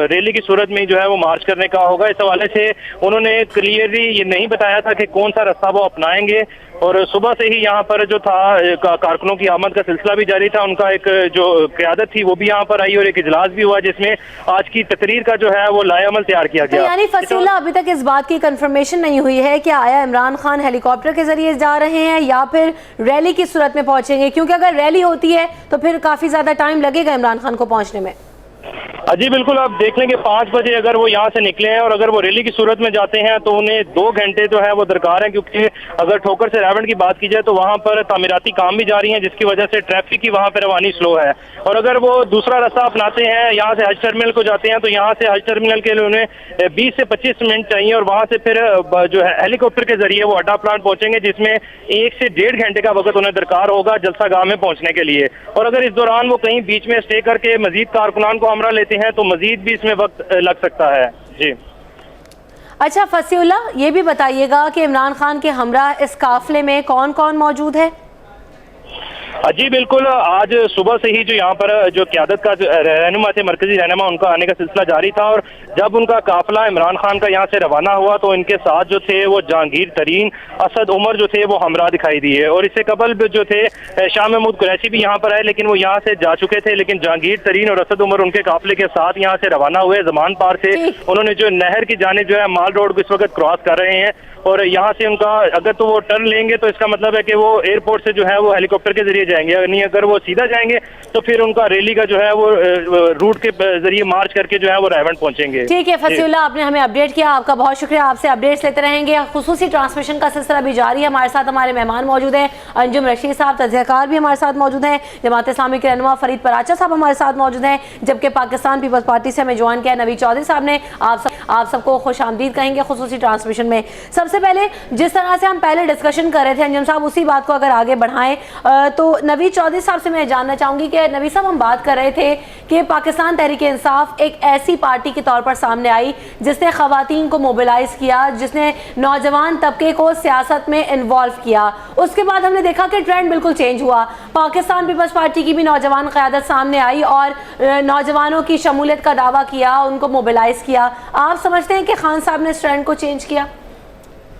रैली की सूरत में जो है वो मार्च करने का होगा। इस हवाले से उन्होंने क्लियरली ये नहीं बताया था कि कौन सा रास्ता वो अपनाएंगे और सुबह से ही यहाँ पर जो था कारकुनों की आमद का सिलसिला भी जारी था। उनका एक जो क़यादत थी वो भी यहाँ पर आई और एक इजलास भी हुआ जिसमें आज की तकरीर का जो है वो लाएअमल तैयार किया गया। यानी फसीउल्लाह, अभी तक इस बात की कंफर्मेशन नहीं हुई है कि आया इमरान खान हेलीकॉप्टर के जरिए जा रहे हैं या फिर रैली की सूरत में पहुंचेंगे, क्योंकि अगर रैली होती है तो फिर काफी ज्यादा टाइम लगेगा इमरान खान को पहुंचने में। जी बिल्कुल, आप देख लेंगे 5 बजे अगर वो यहाँ से निकले हैं और अगर वो रैली की सूरत में जाते हैं तो उन्हें 2 घंटे जो है वो दरकार है, क्योंकि अगर ठोकर से रावण की बात की जाए तो वहाँ पर तामीराती काम भी जारी हैं जिसकी वजह से ट्रैफिक की वहाँ पर रवानी स्लो है। और अगर वो दूसरा रास्ता अपनाते हैं, यहाँ से हज टर्मिनल को जाते हैं तो यहाँ से हज टर्मिनल के लिए उन्हें 20 से 25 मिनट चाहिए और वहाँ से फिर जो है हेलीकॉप्टर के जरिए वो अड्डा प्लांट पहुंचेंगे जिसमें 1 से 1.5 घंटे का वक्त उन्हें दरकार होगा जलसा गाह में पहुंचने के लिए। और अगर इस दौरान वो कहीं बीच में स्टे करके मजीद कारकुनान को हमरा लेते हैं तो मजीद भी इसमें वक्त लग सकता है। जी अच्छा फसीउल्लाह, ये भी बताइएगा कि इमरान खान के हमरा इस काफिले में कौन कौन मौजूद है? जी बिल्कुल, आज सुबह से ही जो यहाँ पर जो क़यादत का रहनुमा थे, मरकजी रहनुमा, उनका आने का सिलसिला जारी था और जब उनका काफिला इमरान खान का यहाँ से रवाना हुआ तो इनके साथ जो थे वो जहांगीर तरीन, असद उमर जो थे वो हमरा दिखाई दिए और इससे कबल जो थे शाह महमूद कुरैशी भी यहाँ पर आए लेकिन वो यहाँ से जा चुके थे, लेकिन जहांगीर तरीन और असद उमर उनके काफिले के साथ यहाँ से रवाना हुए ज़मान पार से। उन्होंने जो नहर की जानिब जो है माल रोड को इस वक्त क्रॉस कर रहे हैं और यहाँ से उनका अगर तो वो टर्न लेंगे तो इसका मतलब है कि वो एयरपोर्ट से जो है वो हेलीकॉप्टर के जरिए जाएंगे, नहीं अगर वो सीधा जाएंगे तो फिर उनका रैली का जो है वो रूट के जरिए मार्च करके जो है वो रायवंड पहुंचेंगे। ठीक है फसीउल्लाह, आपने हमें अपडेट किया, आपका बहुत शुक्रिया। आपसे अपडेट्स लेते रहेंगे। खुसूसी ट्रांसमिशन का सिलसिला भी जारी है। हमारे साथ हमारे मेहमान मौजूद हैं, अंजुम रशीद साहब तज़कियाकार भी हमारे साथ मौजूद हैं, जमात इस्लामी के रहनुमा फरीद पराचा साहब हमारे साथ मौजूद हैं, जबकि पाकिस्तान पीपल्स पार्टी से हमें ज्वाइन किया नवीद चौधरी साहब ने। आप सबको खुश आमदीद कहेंगे खुसूसी ट्रांसमिशन में। सबसे पहले जिस तरह से हम पहले डिस्कशन कर रहे थे अंजुम साहब, उसी बात को अगर आगे बढ़ाएं तो नवीद चौधरी साहब से मैं जानना चाहूँगी कि नवीद साहब, हम बात कर रहे थे कि पाकिस्तान तहरीक इंसाफ एक ऐसी पार्टी के तौर पर सामने आई जिसने ख़वातीन को मोबिलाइज किया, जिसने नौजवान तबके को सियासत में इन्वॉल्व किया। उसके बाद हमने देखा कि ट्रेंड बिल्कुल चेंज हुआ। पाकिस्तान पीपल्स पार्टी की भी नौजवान क़यादत सामने आई और नौजवानों की शमूलियत का दावा किया, उनको मोबिलाइज किया। आप समझते हैं कि खान साहब ने इस ट्रेंड को चेंज किया?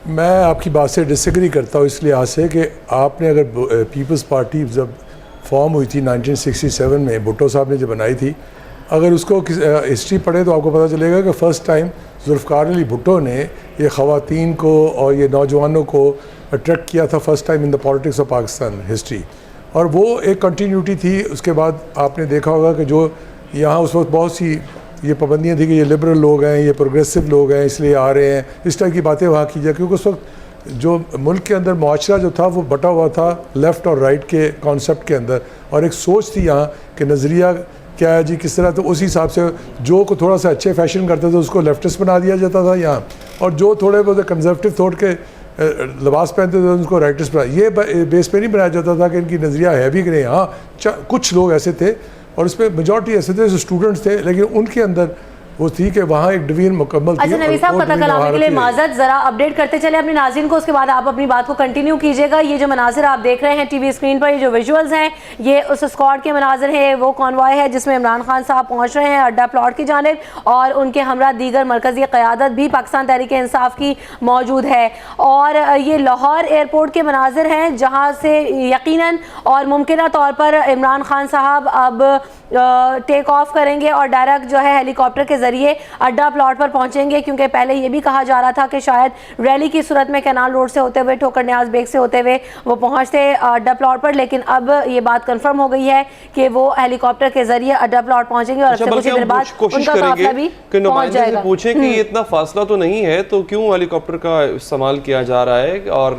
मैं आपकी बात से डिसएग्री करता हूँ, इसलिए आज से कि आपने अगर पीपल्स पार्टी जब फॉर्म हुई थी 1967 में, भुट्टो साहब ने जो बनाई थी, अगर उसको हिस्ट्री पढ़े तो आपको पता चलेगा कि फ़र्स्ट टाइम जुल्फ़िकार अली भुट्टो ने ये ख़वातीन को और ये नौजवानों को अट्रैक्ट किया था first time in the politics of Pakistan history, और वो एक कंटिन्यूटी थी। उसके बाद आपने देखा होगा कि जो यहाँ उस वक्त बहुत सी ये पाबंदियाँ थी कि ये लिबरल लोग हैं, ये प्रोग्रेसिव लोग हैं, इसलिए आ रहे हैं, इस तरह की बातें वहाँ की जाए, क्योंकि उस वक्त जो मुल्क के अंदर मुआशरा जो था वो बटा हुआ था लेफ़्ट और राइट के कॉन्सेप्ट के अंदर, और एक सोच थी यहाँ कि नज़रिया क्या है जी किस तरह, तो उसी हिसाब से जो को थोड़ा सा अच्छे फैशन करते थे उसको लेफ्टिस्ट बना दिया जाता था यहाँ, और जो थोड़े बहुत कंजर्वेटिव थॉट के लिबास पहनते थे उनको राइटिस्ट बना, ये बेस पे नहीं बनाया जाता था कि इनकी नज़रिया है भी कि नहीं। हाँ, कुछ लोग ऐसे थे और उसमें मेजॉरिटी ऐसे थे जो स्टूडेंट्स थे, लेकिन उनके अंदर वो थी कि वहाँ एक डिवीजन मुकम्मल थी। अच्छा नवीद साहब, पता कलामी के लिए माजरत, जरा अपडेट करते चले अपने नाज़रीन को, उसके बाद आप अपनी बात को कंटिन्यू कीजिएगा। ये जो मनाजिर आप देख रहे हैं टीवी स्क्रीन पर, ये जो विजुअल्स हैं, ये उस स्क्वाड के मनाजिर हैं, वो कॉन्वॉय है जिसमें इमरान खान साहब पहुँच रहे हैं अड्डा प्लॉट की जानिब, और उनके हमरा दीगर मरकज़ी क़यादत भी पाकिस्तान तहरीक इंसाफ की मौजूद है। और ये लाहौर एयरपोर्ट के मनाजिर हैं जहाँ से यकीनन और मुमकिन तौर पर इमरान खान साहब अब टेक ऑफ करेंगे और डायरेक्ट जो है हेलीकॉप्टर के जरिए अड्डा प्लॉट पर पहुंचेंगे, क्योंकि पहले ये भी कहा जा रहा था कि शायद रैली की सूरत में कैनाल रोड से होते हुए, ठोकर न्याज बेग से होते हुए वो पहुंचते अड्डा प्लॉट पर, लेकिन अब ये बात कंफर्म हो गई है कि वो हेलीकॉप्टर के जरिए अड्डा प्लॉट पहुंचेंगे और कुछ देर बाद उनका काफिला भी पहुंच जाएगा। पूछें कि ये इतना फासला तो नहीं है, तो क्यों हेलीकॉप्टर का इस्तेमाल किया जा रहा है, और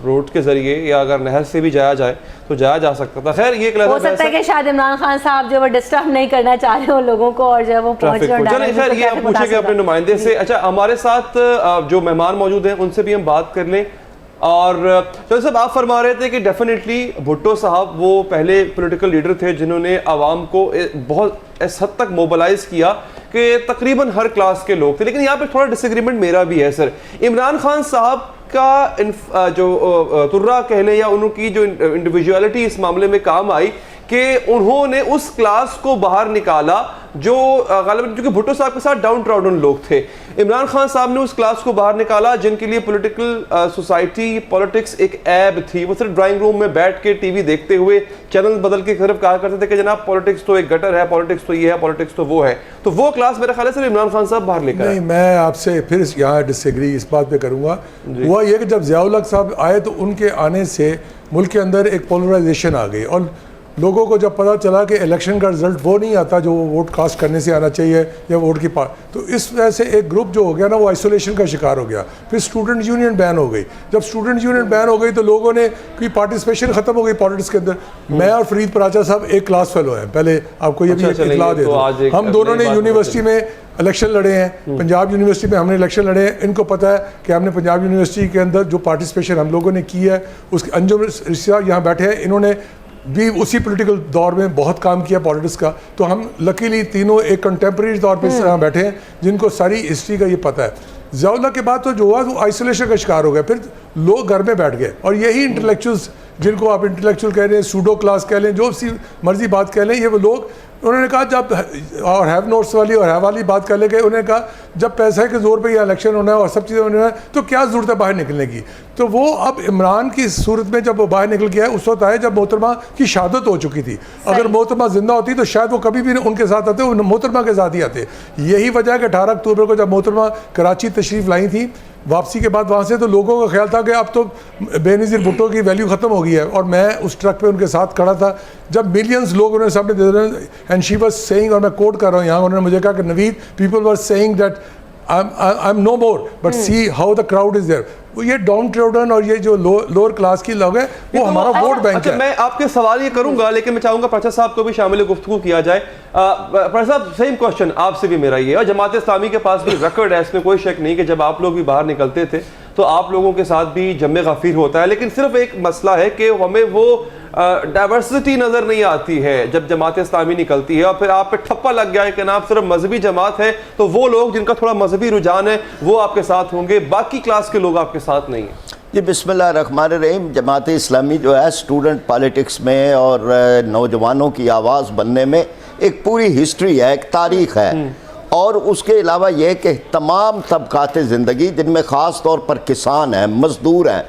रोड के जरिए या अगर नहर से भी जाया जाए तो जाया जा सकता था। खैर ये हो सकता है कि शायद इमरान खान साहब जो वो डिस्टर्ब नहीं करना चाह रहे हो लोगों को, और जो वो पहुंच रहे हो। चलिए खैर ये आप पूछेंगे अपने नुमाइंदे से। अच्छा, हमारे साथ जो मेहमान मौजूद हैं उनसे भी हम बात कर लें। और तो साहब, आप फरमा रहे थे कि डेफिनेटली भुट्टो साहब वो पहले पॉलिटिकल लीडर थे जिन्होंने आवाम को बहुत इस हद तक मोबिलाइज किया कि तकरीबन हर क्लास के लोग थे। लेकिन यहाँ पे थोड़ा डिसएग्रीमेंट मेरा भी है सर। इमरान खान साहब का जो तुर्रा कह लें या उनकी जो इंडिविजुअलिटी इस मामले में काम आई कि उन्होंने उस क्लास को बाहर निकाला जो गालिबन, क्योंकि भुट्टो साहब के साथ डाउन ट्राउडन लोग थे, इमरान खान साहब ने उस क्लास को बाहर निकाला जिनके लिए पॉलिटिकल सोसाइटी, पॉलिटिक्स एक ऐब थी। वो सिर्फ ड्राइंग रूम में बैठ के टीवी देखते हुए चैनल बदल के सिर्फ कहा करते थे कि जनाब पॉलिटिक्स तो एक गटर है, पॉलिटिक्स तो ये है, पॉलिटिक्स तो वो है। तो वो क्लास मेरे ख्याल से सिर्फ इमरान खान साहब बाहर लेकर नहीं, मैं आपसे फिर यहाँ डिसएग्री इस बात पे करूँगा। हुआ ये कि जब ज़ियाउल हक साहब आए तो उनके आने से मुल्क के अंदर एक पोलराइजेशन आ गई, और लोगों को जब पता चला कि इलेक्शन का रिजल्ट वो नहीं आता जो वोट कास्ट करने से आना चाहिए या वोट की तो इस वजह से एक ग्रुप जो हो गया ना वो आइसोलेशन का शिकार हो गया। फिर स्टूडेंट यूनियन बैन हो गई। जब स्टूडेंट यूनियन बैन हो गई तो लोगों ने की पार्टिसिपेशन खत्म हो गई पॉलिटिक्स के अंदर। मैं और फरीद पराचा साहब एक क्लास फेलो हैं, पहले आपको ये भी इत्तला दे दो। हम दोनों ने यूनिवर्सिटी में इलेक्शन लड़े हैं, पंजाब यूनिवर्सिटी में हमने इलेक्शन लड़े हैं। इनको पता है कि हमने पंजाब यूनिवर्सिटी के अंदर जो पार्टिसिपेशन हम लोगों ने की है, उसके अंजुम रिश्ता यहाँ बैठे हैं, इन्होंने भी उसी पॉलिटिकल दौर में बहुत काम किया पॉलिटिक्स का। तो हम लकीली तीनों एक कंटेम्प्रेरी तौर पे यहाँ बैठे हैं जिनको सारी हिस्ट्री का ये पता है। ज़ियाउल हक के बाद तो जो हुआ वो आइसोलेशन का शिकार हो गया, फिर लोग घर में बैठ गए। और यही इंटेलेक्चुअल्स जिनको आप इंटेलेक्चुअल कह रहे हैं, सूडो क्लास कह लें, जो सी मर्जी बात कह लें, ये वो लोग उन्होंने कहा जब और हैव नोट्स वाली और हैव वाली बात कर ले गए, उन्होंने कहा जब पैसे के जोर पे ये इलेक्शन होना है और सब चीज़ें होना है तो क्या ज़रूरत है बाहर निकलने की। तो वो अब इमरान की सूरत में जब वो बाहर निकल गया उस वक्त आए जब मोहतरमा की शहादत हो चुकी थी। अगर मोहतरमा जिंदा होती तो शायद वो कभी भी उनके साथ आते, वो मोहतरमा के साथ ही आते। यही वजह है कि 18 अक्टूबर को जब मोहतरमा कराची तशरीफ़ लाई थी वापसी के बाद वहाँ से, तो लोगों का ख्याल था कि अब तो बेनज़ीर भुट्टो की वैल्यू ख़त्म हो गई है। और मैं उस ट्रक पे उनके साथ खड़ा था जब मिलियंस लोग उन्होंने सामने दे रहे हैं, एंड शी वाज सेइंग, और मैं कोट कर रहा हूँ यहाँ, उन्होंने मुझे कहा कि Naveed, people were saying that I am no more but see how the crowd is there. ये डाउन ट्राउडन और ये जो लोअर क्लास की लोग हैं वो हमारा वोट बैंक है। मैं आपके सवाल ये करूंगा, लेकिन मैं चाहूंगा प्रचार साहब को भी शामिल गुफ्तगू किया जाए। प्रचार साहब, सेम क्वेश्चन आपसे भी मेरा ये, और जमात इस्लामी के पास भी रिकॉर्ड है, इसमें कोई शक नहीं कि जब आप लोग भी बाहर निकलते थे तो आप लोगों के साथ भी जम्मे गफीर होता है। लेकिन सिर्फ एक मसला है कि हमें वो डाइवर्सिटी नज़र नहीं आती है जब जमात इस्लामी निकलती है, और फिर आप पे ठप्पा लग गया है कि ना आप सिर्फ मजहबी जमात है तो वो लोग जिनका थोड़ा मजहबी रुझान है वो आपके साथ होंगे, बाकी क्लास के लोग आपके साथ नहीं हैं। जी बिस्मिल्लाहिर्रहमानिर्रहीम। जमात इस्लामी जो है स्टूडेंट पॉलिटिक्स में और नौजवानों की आवाज़ बनने में एक पूरी हिस्ट्री है, एक तारीख़ है। और उसके अलावा यह कि तमाम तबकात ज़िंदगी जिनमें ख़ास तौर पर किसान हैं, मज़दूर हैं,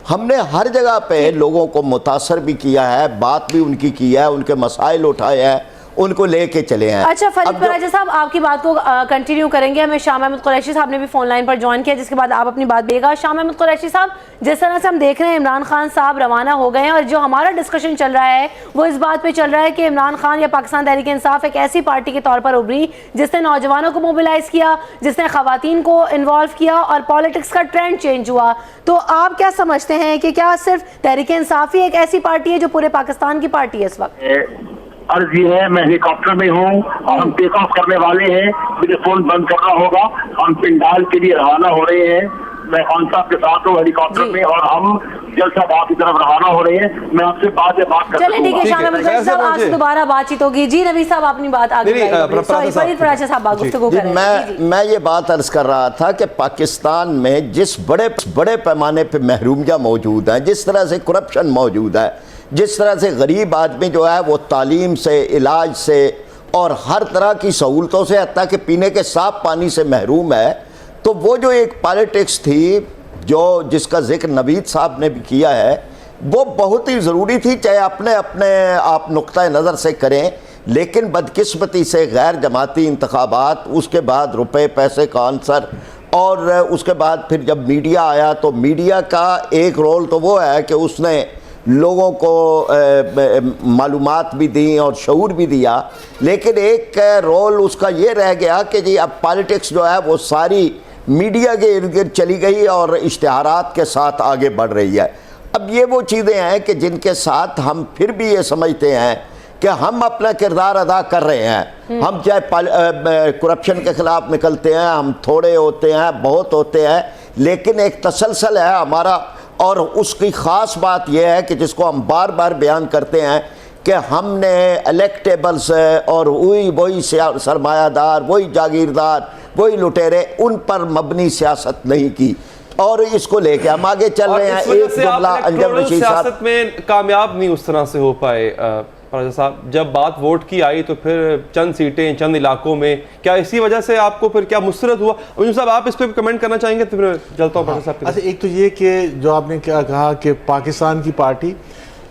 हमने हर जगह पे लोगों को मुतासर भी किया है, बात भी उनकी की है, उनके मसाइल उठाए हैं, उनको लेके चले हैं। अच्छा फरीद पराचा साहब, आपकी बात को कंटिन्यू करेंगे। हमें शाह महमूद कुरैशी साहब ने भी फोन लाइन पर ज्वाइन किया, जिसके बाद आप अपनी बात देगा। शाह महमूद कुरैशी साहब, जिस तरह से हम देख रहे हैं इमरान खान साहब रवाना हो गए हैं, और जो हमारा डिस्कशन चल रहा है वो इस बात पे चल रहा है कि इमरान खान या पाकिस्तान तहरीक इंसाफ एक ऐसी पार्टी के तौर पर उभरी जिसने नौजवानों को मोबिलाइज किया, जिसने खवातीन को इन्वॉल्व किया और पॉलिटिक्स का ट्रेंड चेंज हुआ। तो आप क्या समझते हैं कि क्या सिर्फ तहरीक इंसाफ ही एक ऐसी पार्टी है जो पूरे पाकिस्तान की पार्टी है इस वक्त? अर्ज ये है, मैं हेलीकॉप्टर में हूँ और हम टेक ऑफ करने वाले हैं, मुझे फोन बंद करना होगा। हम पिंडाल के लिए रवाना हो रहे हैं, मैं खान साहब के साथ हूँ हेलीकॉप्टर में और हम जलसाबाद की तरफ रवाना हो रहे हैं। मैं आपसे बाद में बात चलिए ठीक है शाह महमूद कुरैशी साहब, आज दोबारा बातचीत होगी। जी नवी साहब अपनी बात आगे फरीद पराचा साहब गुफ्तगू कर रहे हैं। मैं ये बात अर्ज कर रहा था कि पाकिस्तान में जिस बड़े पैमाने पे महरूमियाँ मौजूद हैं, जिस तरह से करप्शन मौजूद है, जिस तरह से गरीब आदमी जो है वो तालीम से, इलाज से और हर तरह की सहूलतों से, हत्ता कि पीने के साफ पानी से महरूम है, तो वो जो एक पॉलिटिक्स थी जो जिसका जिक्र नवीद साहब ने भी किया है, वो बहुत ही ज़रूरी थी। चाहे अपने आप नुक्ता नज़र से करें लेकिन बदकिस्मती से गैर जमाती इंतखाबात, उसके बाद रुपए पैसे का आंसर, और उसके बाद फिर जब मीडिया आया तो मीडिया का एक रोल तो वो है कि उसने लोगों को मालूमात भी दी और शऊर भी दिया, लेकिन एक रोल उसका ये रह गया कि जी अब पॉलिटिक्स जो है वो सारी मीडिया के इर्द गिर्द चली गई और इश्तिहारात के साथ आगे बढ़ रही है। अब ये वो चीज़ें हैं कि जिनके साथ हम फिर भी ये समझते हैं कि हम अपना किरदार अदा कर रहे हैं। हम चाहे करप्शन के ख़िलाफ़ निकलते हैं, हम थोड़े होते हैं, बहुत होते हैं, लेकिन एक तसलसल है हमारा। और उसकी ख़ास बात यह है कि जिसको हम बार बार बयान करते हैं कि हमने इलेक्टेबल्स और वही सरमायादार, वही जागीरदार, वही लुटेरे, उन पर मबनी सियासत नहीं की, और इसको लेके हम आगे चल रहे हैं। एक जुमला अंजुम रशीद साहब में कामयाब नहीं उस तरह से हो पाए। राजा साहब, जब बात वोट की आई तो फिर चंद सीटें चंद इलाकों में, क्या इसी वजह से आपको फिर क्या मुस्तरद हुआ? अंजुम साहब, आप इस पर कमेंट करना चाहेंगे तो फिर चलता हूँ साहब। अच्छा, एक तो ये कि जो आपने क्या कहा कि पाकिस्तान की पार्टी,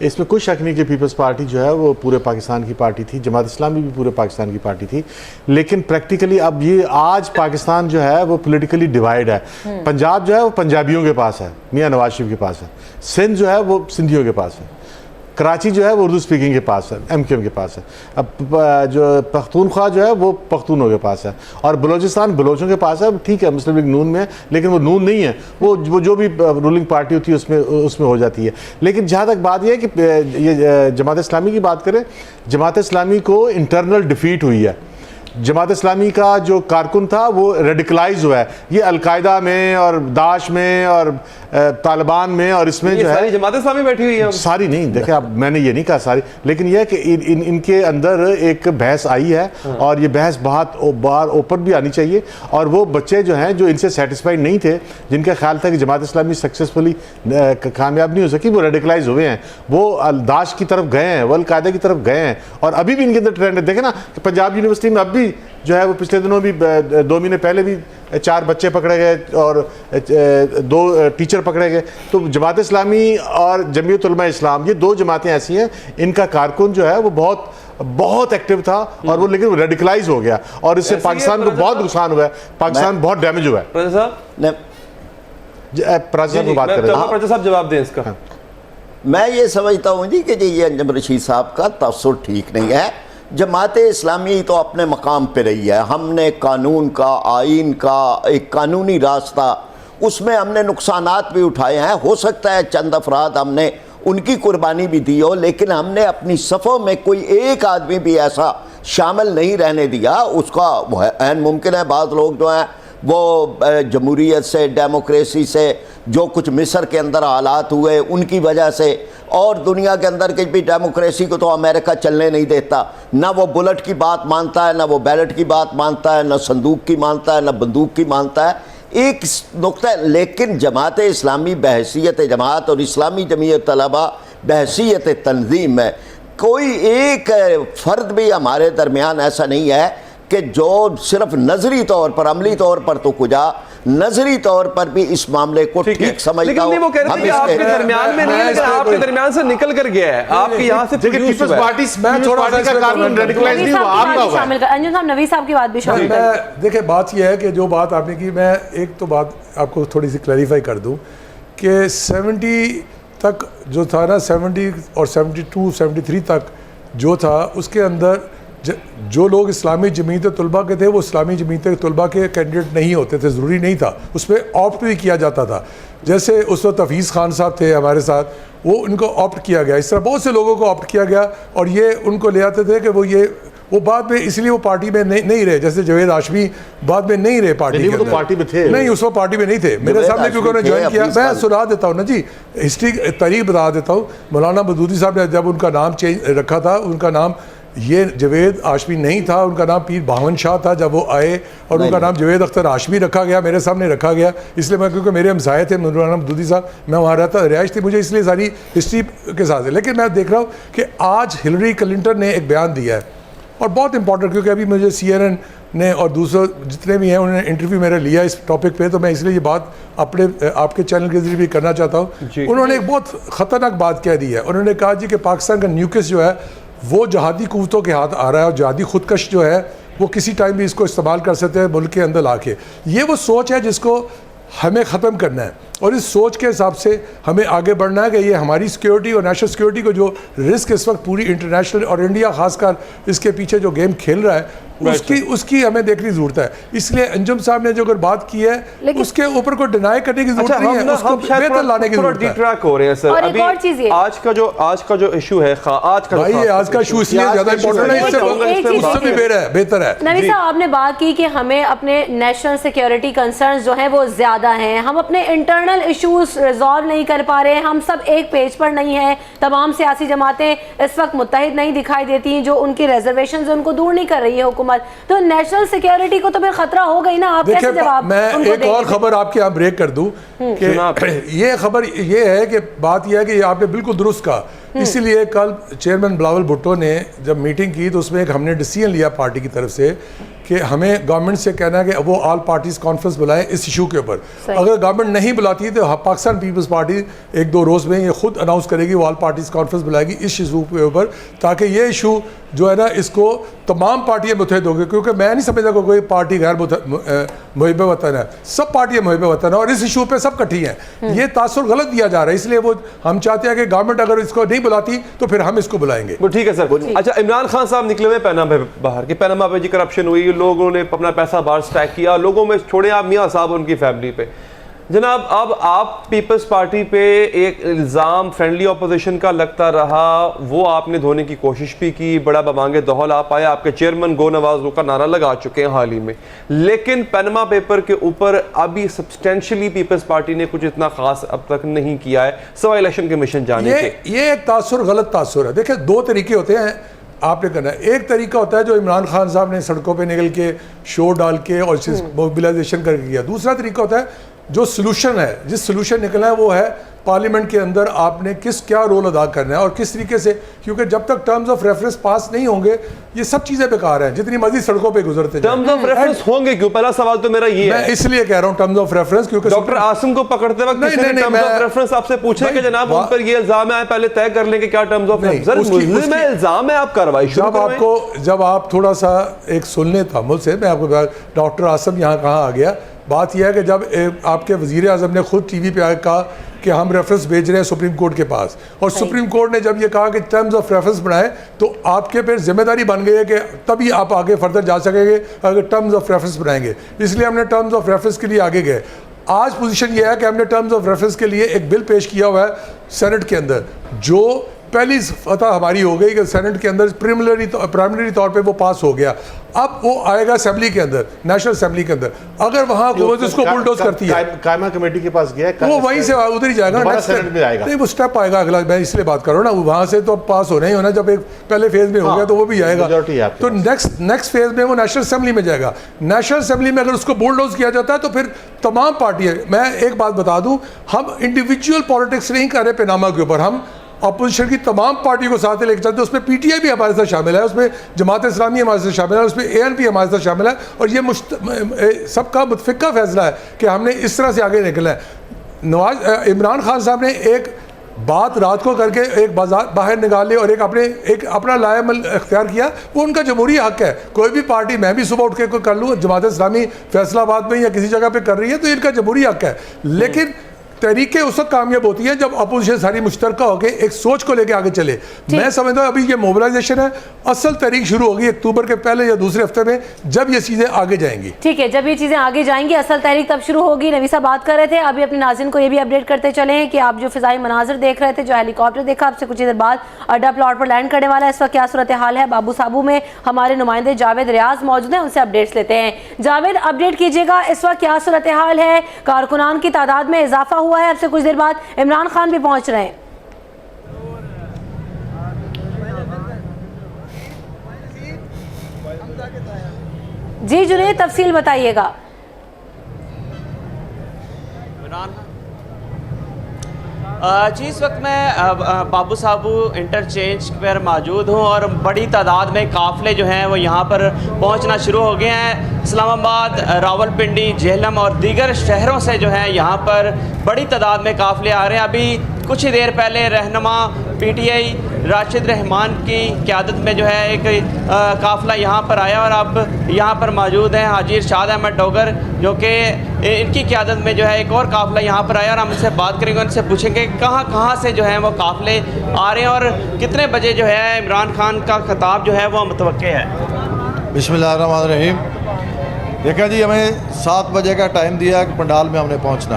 इसमें कोई शक नहीं कि पीपल्स पार्टी जो है वो पूरे पाकिस्तान की पार्टी थी, जमात इस्लामी भी पूरे पाकिस्तान की पार्टी थी, लेकिन प्रैक्टिकली अब ये आज पाकिस्तान जो है वो पॉलिटिकली डिवाइड है। पंजाब जो है वो पंजाबियों के पास है, मियाँ नवाज शरीफ के पास है। सिंध जो है वो सिंधियों के पास है। कराची जो है वो उर्दू स्पीकिंग के पास है, MQM के पास है। अब जो पख्तूनख्वा जो है वो पख्तूनों के पास है, और बलोचिस्तान बलोचों के पास है। ठीक है, मुस्लिम लीग नून में है, लेकिन वो नून नहीं है, वो जो भी रूलिंग पार्टी होती है उसमें हो जाती है। लेकिन जहाँ तक बात यह है कि ये जमात इस्लामी की बात करें, जमात इस्लामी को इंटरनल डिफीट हुई है। जमात इस्लामी का जो कारकुन था वो रेडिकलाइज हुआ है। ये अलकायदा में और दाश में और तालिबान में और इसमें जो है जमात इस्लामी बैठी हुई है। सारी नहीं, देखिए अब मैंने ये नहीं कहा सारी, लेकिन यह कि इनके अंदर एक बहस आई है और ये बहस बहुत बार ओपन भी आनी चाहिए। और वो बच्चे जो हैं जो इनसे सेटिस्फाइड नहीं थे, जिनका ख्याल था कि जमात इस्लामी सक्सेसफुली कामयाब नहीं हो सकी, वो रेडिकलाइज हुए हैं, वो दाश की तरफ गए हैं, वो अलकायदा की तरफ गए हैं, और अभी भी इनके अंदर ट्रेंड है। देखे ना कि पंजाब यूनिवर्सिटी में अब भी जो है वो पिछले दिनों भी 2 महीने पहले भी 4 बच्चे पकड़े गए और 2 टीचर पकड़े गए। तो जमात इस्लामी और जमीयत उलमा इस्लाम, ये 2 जमातें ऐसी हैं, इनका कारकुन जो है वो बहुत एक्टिव था, और वो लेकिन रेडिकलाइज हो गया, और इससे पाकिस्तान को बहुत नुकसान हुआ है, पाकिस्तान बहुत डैमेज हुआ है। साहब जवाब दें इसका। मैं ये समझता हूँ जी कि ये अंजुम रशीद साहब का तअस्सुर ठीक नहीं है। जमात इस्लामी तो अपने मकाम पे रही है। हमने कानून का, आइन का एक कानूनी रास्ता, उसमें हमने नुकसानात भी उठाए हैं। हो सकता है चंद अफराद हमने उनकी कुर्बानी भी दी हो, लेकिन हमने अपनी सफ़ों में कोई एक आदमी भी ऐसा शामिल नहीं रहने दिया। उसका ऐन मुमकिन है बाज़ लोग जो हैं वो जमहूरियत से, डेमोक्रेसी से, जो कुछ मिस्र के अंदर हालात हुए उनकी वजह से, और दुनिया के अंदर की भी डेमोक्रेसी को तो अमेरिका चलने नहीं देता। ना वो बुलेट की बात मानता है, ना वो बैलेट की बात मानता है, ना संदूक की मानता है, ना बंदूक की मानता है। एक नुक्ता, लेकिन जमात इस्लामी बहसीयत जमात और इस्लामी जमीयत तलबा बहसीयत तंजीम है। कोई एक फ़र्द भी हमारे दरमियान ऐसा नहीं है कि जो सिर्फ नजरी तौर पर, अमली तौर पर तो कुजा, नजरी तौर पर भी इस मामले को ठीक समझता हूं। वो कह रहे थे कि आपके दरमियान में नहीं है, लेकिन आपके दरमियान से निकल कर गया है, आपके यहाँ से पीपल्स पार्टी मैं थोड़ा सा कानून रेडिकलाइज नहीं हुआ, आपका हुआ। शामिल कर अंजुम साहब, नवी साहब की बात भी शामिल कर। देखिए, बात यह है कि जो बात आपने की, मैं एक तो बात आपको थोड़ी सी क्लैरिफाई कर दूं कि 70 तक जो था ना, 70 और 72 73 तक जो था, उसके अंदर जो लोग इस्लामी जमीयत तलबा के थे वो इस्लामी जमीयत तलबा के कैंडिडेट नहीं होते थे, ज़रूरी नहीं था, उस पर ऑप्ट भी किया जाता था। जैसे उस वक्त हफीज़ खान साहब थे हमारे साथ, वो उनको ऑप्ट किया गया, इस तरह बहुत से लोगों को ऑप्ट किया गया, और ये उनको ले आते थे कि वो बाद में, इसलिए वो पार्टी में नहीं रहे। जैसे जवेद हाशमी बाद में नहीं रहे पार्टी में, तो पार्टी में थे नहीं, उस वक्त पार्टी में नहीं थे। मेरे सामने क्योंकि उन्होंने ज्वाइन किया, मैं सुना देता हूँ ना जी, हिस्ट्री तारीख बता देता हूँ। मौलाना मदूदी साहब ने जब उनका नाम चेंज रखा था, उनका नाम ये जवेद हाशमी नहीं था, उनका नाम पीर बावन शाह था जब वो आए, और उनका नाम जवेद अख्तर हाशमी रखा गया, मेरे सामने रखा गया। इसलिए मैं, क्योंकि मेरे हमसाए थे मौलाना मदूदी साहब, मैं वहाँ रहता, रिहाइश थी मुझे, इसलिए सारी हिस्ट्री के साथ है। लेकिन मैं देख रहा हूँ कि आज हिलरी क्लिंटन ने एक बयान दिया है, और बहुत इंपॉर्टेंट, क्योंकि अभी मुझे CNN ने और दूसरे जितने भी हैं उन्होंने इंटरव्यू मेरा लिया इस टॉपिक पे, तो मैं इसलिए ये बात आपके चैनल के जरिए भी करना चाहता हूँ। उन्होंने एक बहुत ख़तरनाक बात कह दी है। उन्होंने कहा जी कि पाकिस्तान का न्यूक्लियस जो है वो जहादी कुव्वतों के हाथ आ रहा है और जहादी खुदकश जो है वो किसी टाइम भी इसको इस्तेमाल कर सकते हैं मुल्क के अंदर लाके। ये वो सोच है जिसको हमें ख़त्म करना है और इस सोच के हिसाब से हमें आगे बढ़ना है कि ये हमारी सिक्योरिटी और नेशनल सिक्योरिटी को जो रिस्क इस वक्त पूरी इंटरनेशनल और इंडिया खासकर इसके पीछे जो गेम खेल रहा है उसकी हमें देखने की जरूरत है। इसलिए अंजुम साहब ने जो अगर बात की है उसके ऊपर को डिनाई करने की जरूरत नहीं है, उसको बेहतर लाने की जरूरत है। डिट्रैक हो रहे हैं सर। अभी आज का जो इशू है, आज का इशू इसलिए ज्यादा इंपॉर्टेंट है, इससे भी बेहतर है। नबी साहब, आपने बात की कि हमें अपने नेशनल सिक्योरिटी कंसर्न्स जो हैं वो ज्यादा हैं, हम अपने इंटरनल इश्यूज रिजॉल्व नहीं कर पा रहे, हम सब एक पेज पर नहीं है, तमाम सियासी जमातें इस वक्त मुत्तहिद नहीं दिखाई देती, जो उनकी रिजर्वेशन उनको दूर नहीं कर रही है हुकूमत, तो नेशनल सिक्योरिटी को तो फिर खतरा हो गई ना। आप कैसे जवाब मैं एक और खबर आपके यहाँ ब्रेक कर दूं कि ये खबर ये है कि बात यह है कि आपने बिल्कुल दुरुस्त कहा। इसीलिए कल चेयरमैन बिलावल भुट्टो ने जब मीटिंग की तो उसमें एक हमने डिसीजन लिया पार्टी की तरफ से कि हमें गवर्नमेंट से कहना है कि वो ऑल पार्टीज कॉन्फ्रेंस बुलाएं इस इशू के ऊपर। अगर गवर्नमेंट नहीं बुलाती तो पाकिस्तान पीपल्स पार्टी एक दो रोज़ में ये खुद अनाउंस करेगी वो ऑल पार्टीज कॉन्फ्रेंस बुलाएगी इस इशू के ऊपर, ताकि ये इशू जो है ना इसको तमाम पार्टियां मुतहद होंगी, क्योंकि मैं नहीं समझता कोई पार्टी गैर मुहिब वतन है, सब पार्टियां मुहिब वतन है और इस इशू पे सब इकट्ठी हैं। ये तासुर गलत दिया जा रहा है, इसलिए वो हम चाहते हैं कि गवर्नमेंट अगर इसको नहीं बुलाती तो फिर हम इसको बुलाएंगे। वो ठीक है सर। अच्छा, इमरान खान साहब निकले हुए पैनामा बाहर कि पैनामा पे जी करप्शन हुई, लोगों ने अपना पैसा बाहर स्टैक किया, लोगों में छोड़े आप मियाँ साहब उनकी फैमिली पे। जनाब, अब आप पीपल्स पार्टी पे एक इल्ज़ाम फ्रेंडली ऑपोजिशन का लगता रहा, वो आपने धोने की कोशिश भी की, बड़ा बमांगे दहल आप आए, आपके चेयरमैन गो नवाज का नारा लगा चुके हैं हाल ही में, लेकिन पनामा पेपर के ऊपर अभी सब्सटेंशियली पीपल्स पार्टी ने कुछ इतना खास अब तक नहीं किया है सवाए इलेक्शन कमीशन जाने के। ये एक तासुर गलत तासुर है। देखिए, दो तरीके होते हैं आपने करना है। एक तरीका होता है जो इमरान खान साहब ने सड़कों पे निकल के शोर डाल के और मोबिलाइजेशन करके किया। दूसरा तरीका होता है जो सोल्यूशन है, जिस सोल्यूशन निकला है वो है पार्लियामेंट के अंदर आपने क्या रोल अदा करना है और किस तरीके से, क्योंकि जब तक टर्म्स ऑफ रेफरेंस पास नहीं होंगे ये सब चीजें बेकार हैं, जितनी मर्जी सड़कों पे गुजरते जाएं। टर्म्स ऑफ रेफरेंस होंगे क्यों? पहला सवाल तो मेरा ये है। मैं इसलिए कह रहा हूं टर्म्स ऑफ रेफरेंस, क्योंकि डॉक्टर आसिम को पकड़ते वक्त टर्म्स ऑफ रेफरेंस आपसे पूछे कि जनाब उन पर ये इल्जाम है, पहले तय कर लें कि क्या टर्म्स ऑफ रेफरेंस में इल्जाम है, आप कार्रवाई शुरू करें। जब आप थोड़ा सा एक सुनने तहम्मुल से, मैं आपको डॉक्टर आसिम यहाँ कहाँ आ गया, बात यह है कि जब आपके वज़ीर आज़म ने खुद टीवी पे आकर कहा कि हम रेफरेंस भेज रहे हैं सुप्रीम कोर्ट के पास, और सुप्रीम कोर्ट ने जब ये कहा कि टर्म्स ऑफ रेफरेंस बनाए, तो आपके पे जिम्मेदारी बन गई है कि तभी आप आगे फर्दर जा सकेंगे अगर टर्म्स ऑफ रेफरेंस बनाएंगे। इसलिए हमने टर्म्स ऑफ रेफरेंस के लिए आगे गए। आज पोजीशन ये है कि हमने टर्म्स ऑफ रेफरेंस के लिए एक बिल पेश किया हुआ है सेनेट के अंदर, जो पहली फतह हमारी हो गई कि सेनेट के अंदर प्राइमरी तौर पे वो पास हो गया। अब वो आएगा असेंबली के अंदर, नेशनल असेंबली के अंदर, अगर वहाँ हुकूमत उसको बुलडोज करती है, कायमा कमेटी के पास गया, वो वहीं से उधर ही जाएगा, सेनेट में आएगा। नहीं, वो स्टेप आएगा अगला, मैं इसलिए बात कर रहा हूँ ना, वहाँ से तो पास होना ही होना, जब एक पहले फेज में हो गया तो वो भी आएगा, तो नेक्स्ट फेज में वो नेशनल असेंबली में जाएगा। नेशनल असेंबली में अगर उसको बुलडोज किया जाता है तो फिर तमाम पार्टियां, मैं एक बात बता दूं, हम इंडिविजुअल पॉलिटिक्स नहीं कर रहे पनामा के ऊपर, हम अपोजिशन की तमाम पार्टियों को साथ लेकर चलते हैं। उसमें पीटीआई भी हमारे साथ शामिल है, उसमें जमात इस्लामी हमारे साथ शामिल है, उसमें एएनपी हमारे साथ शामिल है, और ये सबका मुतफिका फैसला है कि हमने इस तरह से आगे निकला है। इमरान खान साहब ने एक बात रात को करके एक बाहर निकाल ली और एक अपना लाएमल इख्तियार किया, वो उनका जमहूरी हक है। कोई भी पार्टी, मैं भी सुबह उठ के कर लूँ, जमात इस्लामी फैसलाबाद में या किसी जगह पे कर रही है तो इनका जमहूरी हक है, लेकिन तरीके उस वक्त कामयाब होती है जब अपोजिशन सारी मुश्तरका होकर एक सोच को लेकर आगे चले। मैं समझता हूँ अभी ये मोबिलाइजेशन है, असल तारीख शुरू होगी अक्टूबर के पहले या दूसरे हफ्ते में, जब ये चीजें आगे जाएंगी। ठीक है, जब ये चीजें आगे जाएंगी असल तारीख तब शुरू होगी। नबी साहब बात कर रहे थे, अभी अपने नाज़रीन को ये भी अपडेट करते चले कि आप जो फिजाई मनाजिर देख रहे थे, जो हेलीकॉप्टर देखा, आपसे कुछ देर बाद अड्डा प्लॉट पर लैंड करने वाला है। इस वक्त क्या सूरत हाल है बाबू साबू में? हमारे नुमाइंदे जावेद रियाज मौजूद हैं, उनसे अपडेट्स लेते हैं। जावेद, अपडेट कीजिएगा, इस वक्त क्या सूरत हाल है? कारकुनान की तादाद में इजाफा हुआ है, आपसे कुछ देर बाद इमरान खान भी पहुंच रहे हैं। जी जुनैद, तफसील बताइएगा। जी, इस वक्त मैं बाबू साबू इंटरचेंज पर मौजूद हूँ और बड़ी तादाद में काफ़िले जो हैं वो यहाँ पर पहुँचना शुरू हो गए हैं। इस्लामाबाद, रावलपिंडी, झेलम और दीगर शहरों से जो हैं यहाँ पर बड़ी तादाद में काफ़िले आ रहे हैं। अभी कुछ ही देर पहले रहनुमा पीटीआई राशिद रहमान की क़यादत में जो है एक काफ़िला यहाँ पर आया और अब यहाँ पर मौजूद हैं हाजी इरशाद अहमद डोगर, जो कि इनकी क़यादत में जो है एक और काफ़िला यहाँ पर आया और हम इनसे बात करेंगे, उनसे पूछेंगे कहाँ से जो है वो काफ़िले आ रहे हैं और कितने बजे जो है इमरान खान का खिताब जो है वो मुतवक्के है। बिस्मिल्लाहिर्रहमानिर्रहीम। देखा जी, हमें 7 बजे का टाइम दिया कि पंडाल में हमने पहुंचना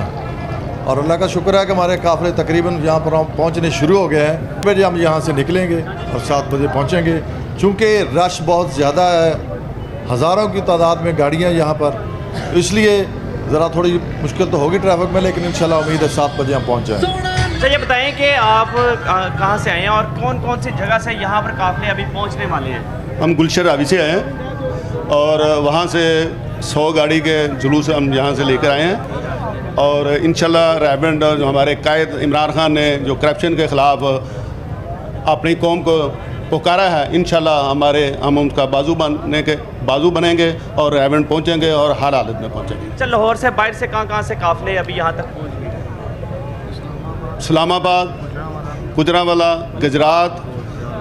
और अल्लाह का शुक्र है कि हमारे काफ़िले तकरीबन यहाँ पर पहुँचने शुरू हो गए हैं। बजे हम यहाँ से निकलेंगे और 7 बजे पहुँचेंगे। चूँकि रश बहुत ज़्यादा है, हज़ारों की तादाद में गाड़ियाँ यहाँ पर, इसलिए ज़रा थोड़ी मुश्किल तो होगी ट्रैफिक में, लेकिन इंशाल्लाह उम्मीद है 7 बजे हम पहुँच जाएँ। अच्छा, ये बताएं कि आप कहाँ से आए हैं और कौन कौन सी जगह से यहाँ पर काफ़िले अभी पहुँचने वाले हैं? हम गुलशन रावी से आए हैं और वहाँ से 100 गाड़ी के जुलूस हम यहाँ से लेकर आए हैं और इंशाल्लाह रेवरेंड जो हमारे कायद इमरान खान ने जो करप्शन के ख़िलाफ़ अपनी कौम को पुकारा है, इंशाल्लाह हम उनका बाजू बनेंगे और रेवरेंड पहुँचेंगे और हर हालत में पहुँचेंगे। चल, लाहौर से बाहर से कहाँ से काफ़िले अभी यहाँ तक पहुँच गए? इस्लामाबाद, गुजरांवाला, गुजरात,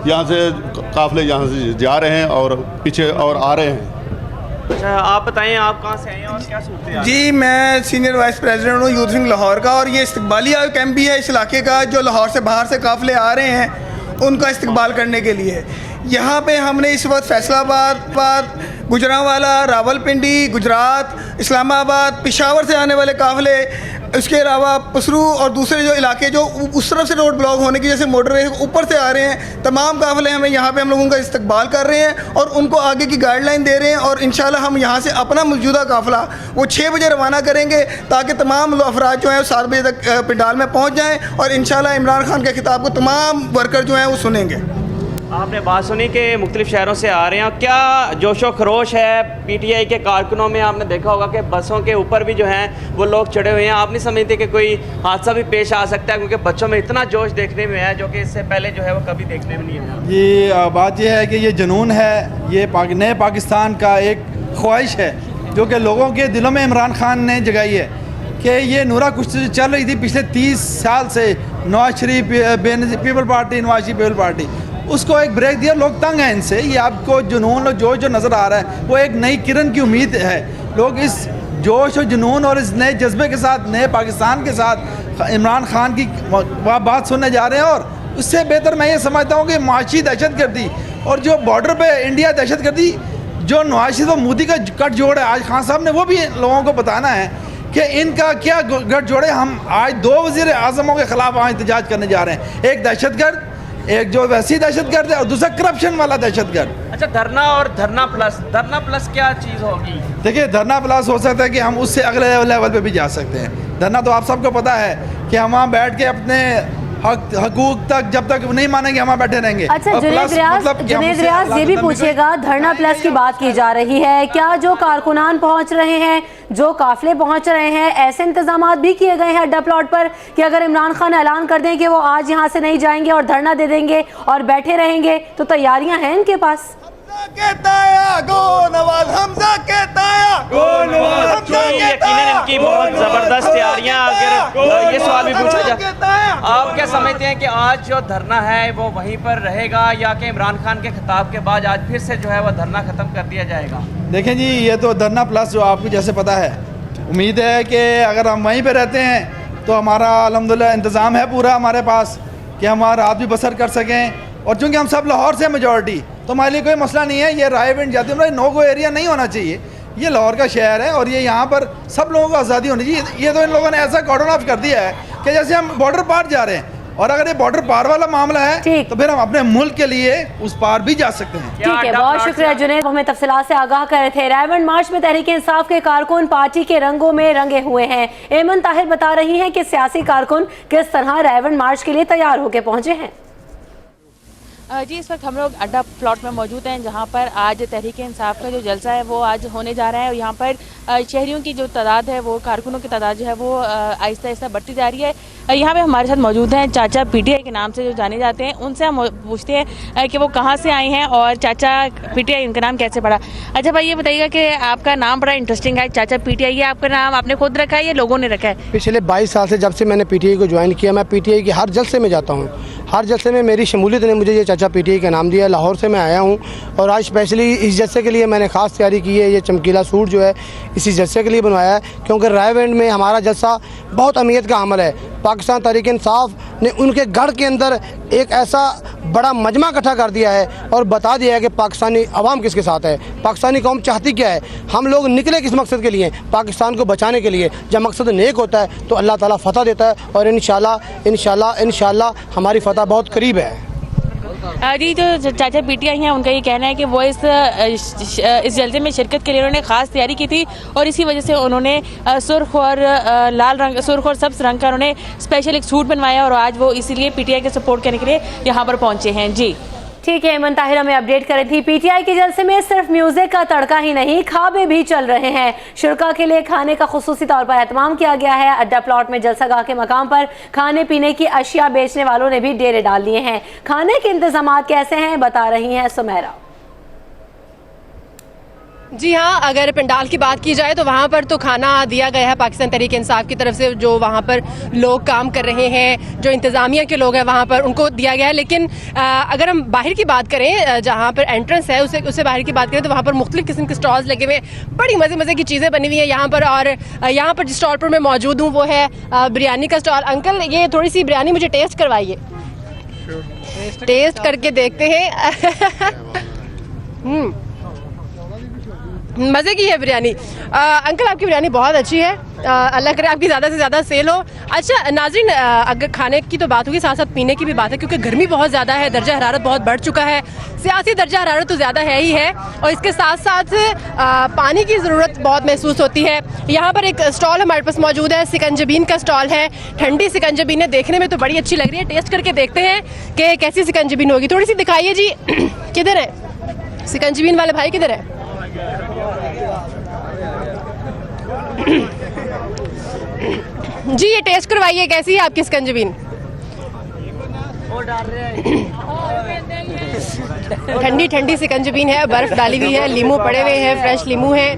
यहाँ से काफ़िले यहाँ से जा रहे हैं और पीछे और आ रहे हैं। अच्छा, आप बताएं आप कहाँ से आए हैं और क्या सोचते हैं? जी, मैं सीनियर वाइस प्रेसिडेंट हूँ यूथ विंग लाहौर का और ये इस्तकबालिया कैंप भी है इस इलाके का। जो लाहौर से बाहर से काफ़िले आ रहे हैं उनका इस्तकबाल करने के लिए यहाँ पे हमने इस वक्त फैसलाबाद, गुजरांवाला, रावलपिंडी, गुजरात, इस्लामाबाद, पेशावर से आने वाले काफ़िले, इसके अलावा पसरू और दूसरे जो इलाके जो उस तरफ से रोड ब्लॉक होने की जैसे मोटरवे ऊपर से आ रहे हैं, तमाम काफ़िले हमें यहाँ पे हम लोगों का इस्तकबाल कर रहे हैं और उनको आगे की गाइडलाइन दे रहे हैं और इंशाल्लाह हम यहाँ से अपना मौजूदा काफ़िला वो 6 बजे रवाना करेंगे ताकि तमाम अफराद जो हैं 7 बजे तक पंडाल में पहुँच जाएँ और इंशाल्लाह इमरान खान के खिताब को तमाम वर्कर जो हैं वो सुनेंगे। आपने बात सुनी कि मुख्तलिफ शहरों से आ रहे हैं, क्या जोशो खरोश है PTI के कारकुनों में? आपने देखा होगा कि बसों के ऊपर भी जो हैं वो लोग चढ़े हुए हैं। आप नहीं समझते कि कोई हादसा भी पेश आ सकता है, क्योंकि बच्चों में इतना जोश देखने में है जो कि इससे पहले जो है वो कभी देखने में नहीं है? ये बात यह है कि ये जुनून है, ये नए पाकिस्तान का एक ख्वाहिश है जो कि लोगों के दिलों में इमरान खान ने जगाई है कि ये नूरा कुश्ती चल रही थी पिछले 30 साल से, Nawaz Sharif people party, Nawaz Sharif people party, उसको एक ब्रेक दिया। लोग तंग हैं इनसे। ये आपको जुनून और जोश जो नज़र आ रहा है वो एक नई किरण की उम्मीद है। लोग इस जोश और जुनून और इस नए जज्बे के साथ, नए पाकिस्तान के साथ इमरान खान की बात सुनने जा रहे हैं और उससे बेहतर मैं ये समझता हूँ कि माशी दहशतगर्दी और जो बॉर्डर पर इंडिया दहशतगर्दी जो नवाज शरीफ और मोदी का गठजोड़ है, आज खान साहब ने वो भी लोगों को बताना है कि इनका क्या गठजोड़ है। हम आज 2 वज़ीर आज़मों के ख़िलाफ़ वहाँ एहतजाज करने जा रहे हैं, एक दहशतगर्द, एक जो वैसी दहशतगर्द है और दूसरा करप्शन वाला दहशतगर्द। अच्छा, धरना और धरना प्लस क्या चीज़ होगी? देखिए, धरना प्लस हो सकता है कि हम उससे अगले लेवल पे भी जा सकते हैं। धरना तो आप सबको पता है कि हम वहाँ बैठ के अपने हकूक तक जब तक नहीं मानेंगे हम बैठे रहेंगे। अच्छा, जुनेद रियाज ये भी पूछिएगा, धरना प्लस की बात की जा रही है, क्या जो कारकुनान पहुंच रहे हैं, जो काफिले पहुंच रहे हैं, ऐसे इंतजाम भी किए गए हैं अड्डा प्लॉट पर कि अगर इमरान खान ऐलान कर दें कि वो आज यहाँ से नहीं जाएंगे और धरना दे देंगे और बैठे रहेंगे, तो तैयारियां हैं इनके पास? यकीनन इनकी बहुत ज़बरदस्त तैयारियां। अगर ये सवाल भी पूछा जाए, आप क्या समझते हैं कि आज जो धरना है वो वहीं पर रहेगा या कि इमरान खान के खिताब के बाद आज फिर से जो है वो धरना ख़त्म कर दिया जाएगा? देखें जी, ये तो धरना प्लस जो आपको जैसे पता है, उम्मीद है कि अगर हम वहीं पर रहते हैं तो हमारा अल्हम्दुलिल्लाह इंतज़ाम है पूरा हमारे पास कि हम रात भी बसर कर सकें। और चूँकि हम सब लाहौर से मेजॉरिटी, तो हमारे लिए कोई मसला नहीं है। ये राय विंड जाती है, नो गो एरिया नहीं होना चाहिए। ये लाहौर का शहर है और ये यहाँ पर सब लोगों को आज़ादी होनी चाहिए। ये तो इन लोगों ने ऐसा कॉर्डन ऑफ कर दिया है कि जैसे हम बॉर्डर पार जा रहे हैं, और अगर ये बॉर्डर पार वाला मामला है तो फिर हम अपने मुल्क के लिए उस पार भी जा सकते हैं। ठीक है, बहुत शुक्रिया जुनेद, हमें तफसीलात से आगाह कर रहे थे। रायबंड मार्च में तहरीक इंसाफ के कारकुन पार्टी के रंगों में रंगे हुए हैं। एमन ताहिर बता रही हैं कि सियासी कारकुन किस तरह रायबंड मार्च के लिए तैयार होकर पहुंचे हैं। जी, इस वक्त हम लोग अड्डा प्लॉट में मौजूद हैं जहां पर आज तहरीक इंसाफ का जो जलसा है वो आज होने जा रहा है और यहां पर शहरियों की जो तादाद है, वो कारकुनों की तादाद जो है वो आहिस्ता आहिस्ता बढ़ती जा रही है। यहाँ पे हमारे साथ मौजूद हैं चाचा PTI के नाम से जो जाने जाते हैं। उनसे हम पूछते हैं कि वो कहाँ से आए हैं और चाचा PTI उनका नाम कैसे पड़ा। अच्छा भाई, ये बताइएगा कि आपका नाम बड़ा इंटरेस्टिंग है, चाचा PTI। ये आपका नाम आपने खुद रखा है या लोगों ने रखा है? पिछले 22 साल से जब से मैंने PTI को ज्वाइन किया, मैं PTI के हर जलसे में जाता हूँ। हर जलसे में मेरी शमूलियत ने मुझे ये चाचा पीटीआई का नाम दिया। लाहौर से मैं आया हूँ और आज स्पेशली इस जलसे के लिए मैंने ख़ास तैयारी की है। ये चमकीला सूट जो है इसी जलसे के लिए बनवाया है, क्योंकि रायवेंड में हमारा जलसा बहुत अहमियत का अमल है। पाकिस्तान तहरीक इंसाफ ने उनके गढ़ के अंदर एक ऐसा बड़ा मजमा इकट्ठा कर दिया है और बता दिया है कि पाकिस्तानी अवाम किसके साथ है, पाकिस्तानी कौम चाहती क्या है, हम लोग निकले किस मकसद के लिए, पाकिस्तान को बचाने के लिए। जब मकसद नेक होता है तो अल्लाह ताला फतह देता है और इंशाल्लाह हमारी फतह बहुत करीब है। जी, जो चाचा पीटीआई हैं उनका ये कहना है कि वो इस जलसे में शिरकत के लिए उन्होंने ख़ास तैयारी की थी और इसी वजह से उन्होंने सुर्ख और लाल रंग, सुर्ख और सब्ज़ रंग का उन्होंने स्पेशल एक सूट बनवाया और आज वो इसीलिए पीटीआई के सपोर्ट करने के लिए यहाँ पर पहुँचे हैं। जी ठीक है, इमन ताहिर हमें अपडेट कर रही थी। पीटीआई के जलसे में सिर्फ म्यूजिक का तड़का ही नहीं, खाबे भी चल रहे हैं। शुरका के लिए खाने का खुसूसी तौर पर एहतमाम किया गया है। अड्डा प्लॉट में जलसागाह के मकाम पर खाने पीने की अशिया बेचने वालों ने भी डेरे डाल लिए हैं। खाने के इंतजाम कैसे हैं, बता रही हैं सुमेरा। जी हाँ, अगर पंडाल की बात की जाए तो वहाँ पर तो खाना दिया गया है पाकिस्तान तहरीक इंसाफ की तरफ से। जो वहाँ पर लोग काम कर रहे हैं, जो इंतज़ामिया के लोग हैं वहाँ पर, उनको दिया गया है। लेकिन अगर हम बाहर की बात करें, जहाँ पर एंट्रेंस है उससे बाहर की बात करें तो वहाँ पर मुख्तलिफ किस्म के स्टॉल्स लगे हुए हैं, बड़ी मज़े की चीज़ें बनी हुई हैं यहाँ पर। और यहाँ पर जिस स्टॉल पर मैं मौजूद हूँ वो है बिरयानी का स्टॉल। अंकल, ये थोड़ी सी बिरयानी मुझे टेस्ट करवाइए, टेस्ट करके देखते हैं। मज़े की है बिरयानी। अंकल, आपकी बिरयानी बहुत अच्छी है, अल्लाह करे आपकी ज़्यादा से ज़्यादा सेल हो। अच्छा नाज़रीन, अगर खाने की तो बात होगी, साथ साथ पीने की भी बात है, क्योंकि गर्मी बहुत ज़्यादा है, दर्जा हरारत बहुत बढ़ चुका है। सियासी दर्जा हरारत तो ज़्यादा है ही है और इसके साथ साथ पानी की ज़रूरत बहुत महसूस होती है। यहाँ पर एक स्टॉल हमारे पास मौजूद है, सिकंजबीन का स्टॉल है। ठंडी सिकंजबीन है, देखने में तो बड़ी अच्छी लग रही है। टेस्ट करके देखते हैं कि कैसी सिकंजबीन होगी। थोड़ी सी दिखाइए जी, किधर है सिकंजबीन वाले भाई, किधर है? जी, ये टेस्ट करवाइए, कैसी है आपकी सिकंजबीन? ठंडी ठंडी सिकंजबीन है, बर्फ डाली हुई है, लीमू पड़े हुए हैं, फ्रेश लीमू है।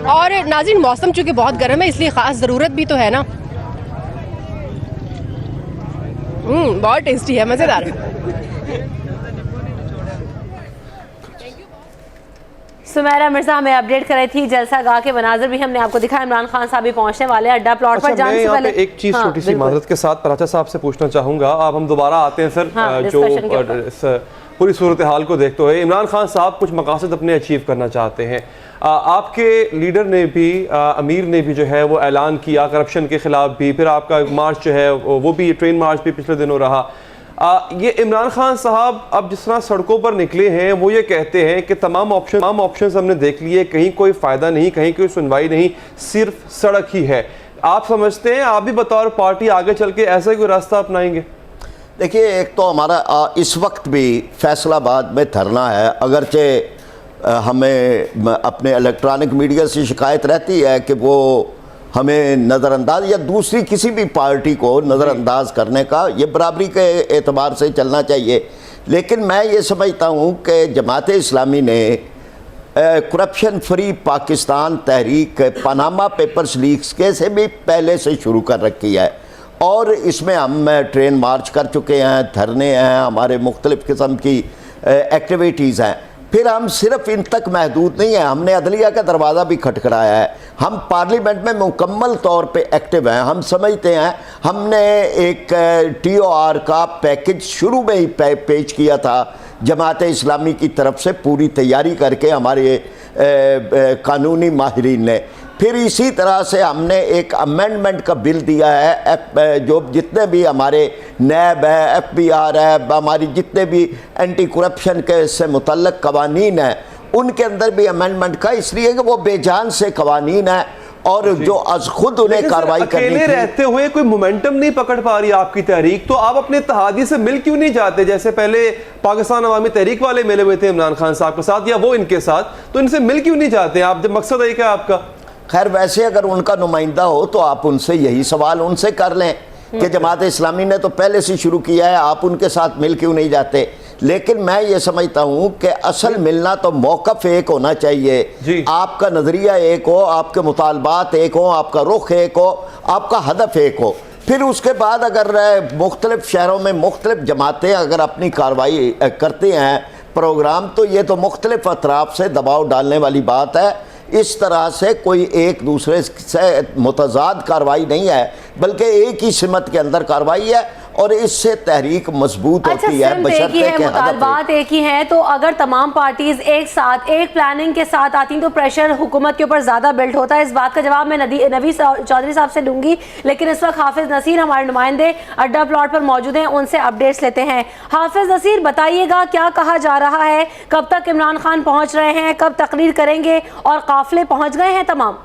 और नाज़रीन, मौसम चूंकि बहुत गर्म है इसलिए ख़ास ज़रूरत भी तो है ना। बहुत टेस्टी है, मज़ेदार है। सुमेरा मिर्जा हमें अपडेट कर रही थी। जलसा गाह के मनाजर भी हमने आपको दिखाया। इमरान खान साहब भी पहुंचने वाले हैं अड्डा प्लॉट पर। जाने से पहले एक चीज छोटी सी माजरत के साथ पराचा साहब से पूछना चाहूंगा। अब हम दोबारा आते हैं सर, जो पूरी सूरत हाल को देखते हुए इमरान खान साहब कुछ मकासद अपने अचीव करना चाहते हैं। आपके लीडर ने भी, अमीर ने भी जो है वो ऐलान किया करप्शन के खिलाफ भी, फिर आपका मार्च जो है वो भी ट्रेन मार्च भी पिछले दिनों रहा। ये इमरान खान साहब अब जिस तरह सड़कों पर निकले हैं वो ये कहते हैं कि तमाम ऑप्शन हमने देख लिए, कहीं कोई फ़ायदा नहीं, कहीं कोई सुनवाई नहीं, सिर्फ सड़क ही है। आप समझते हैं, आप भी बतौर पार्टी आगे चल के ऐसा ही कोई रास्ता अपनाएंगे? देखिए, एक तो हमारा इस वक्त भी फैसलाबाद में धरना है। अगरचे हमें अपने इलेक्ट्रॉनिक मीडिया से शिकायत रहती है कि वो हमें नज़रअंदाज या दूसरी किसी भी पार्टी को नज़रअंदाज करने का, ये बराबरी के एतबार से चलना चाहिए। लेकिन मैं ये समझता हूँ कि जमात इस्लामी ने corruption free Pakistan Tehreek Panama papers leaks के से भी पहले से शुरू कर रखी है और इसमें हम ट्रेन मार्च कर चुके हैं, धरने हैं, हमारे मुख्तलिफ़ किस्म की एक्टिविटीज़ हैं। फिर हम सिर्फ इन तक महदूद नहीं है, हमने अदलिया का दरवाज़ा भी खटखटाया है। हम पार्लियामेंट में मुकम्मल तौर पे एक्टिव हैं। हम समझते हैं, हमने एक TOR का पैकेज शुरू में ही पेश किया था जमात इस्लामी की तरफ से, पूरी तैयारी करके हमारे कानूनी माहिरीन ने। फिर इसी तरह से हमने एक अमेंडमेंट का बिल दिया है, जो जितने भी हमारे नैब है, FBR है, हमारी जितने भी एंटी करप्शन के से मुतल्लक कवानीन हैं, उनके अंदर भी अमेंडमेंट का, इसलिए कि वो बेजान से कवानीन है और जो अज खुद उन्हें कार्रवाई करनी थी। रहते हुए कोई मोमेंटम नहीं पकड़ पा रही आपकी तहरीक, तो आप अपने इत्तेहादी से मिल क्यों नहीं जाते? जैसे पहले पाकिस्तान अवामी तहरीक वाले मिले हुए थे इमरान खान साहब के साथ या वो इनके साथ, तो इनसे मिल क्यों नहीं जाते आप, जब मकसद है क्या आपका? खैर, वैसे अगर उनका नुमाइंदा हो तो आप उनसे यही सवाल उनसे कर लें कि जमात इस्लामी ने तो पहले से शुरू किया है, आप उनके साथ मिल क्यों नहीं जाते। लेकिन मैं ये समझता हूँ कि असल मिलना तो मौक़िफ़ एक होना चाहिए, आपका नज़रिया एक हो, आपके मुतालबात एक हो, आपका रुख एक हो, आपका हदफ एक हो, फिर उसके बाद अगर मुख्तलिफ शहरों में मुख्तलिफ जमातें अगर अपनी कार्रवाई करती हैं प्रोग्राम, तो ये तो मुख्तलिफ अतराफ से दबाव डालने वाली बात है। इस तरह से कोई एक दूसरे से मुतज़ाद कार्रवाई नहीं है, बल्कि एक ही सिमत के अंदर कार्रवाई है और इससे तहरीक मजबूत होती है। बशर्ते कि मुतालबात एक ही हैं, तो अगर तमाम पार्टीज एक साथ एक प्लानिंग के साथ आती तो प्रेशर हुकूमत के ऊपर ज़्यादा बिल्ट होता है। इस बात का जवाब मैं नवी चौधरी साहब से लूँगी, लेकिन इस वक्त हाफिज नसीर हमारे नुमाइंदे अड्डा प्लॉट पर मौजूद हैं, उनसे अपडेट्स लेते हैं। हाफिज नसीर, बताइएगा क्या कहा जा रहा है, कब तक इमरान खान पहुँच रहे हैं, कब तकरीर करेंगे और काफिले पहुँच गए हैं तमाम?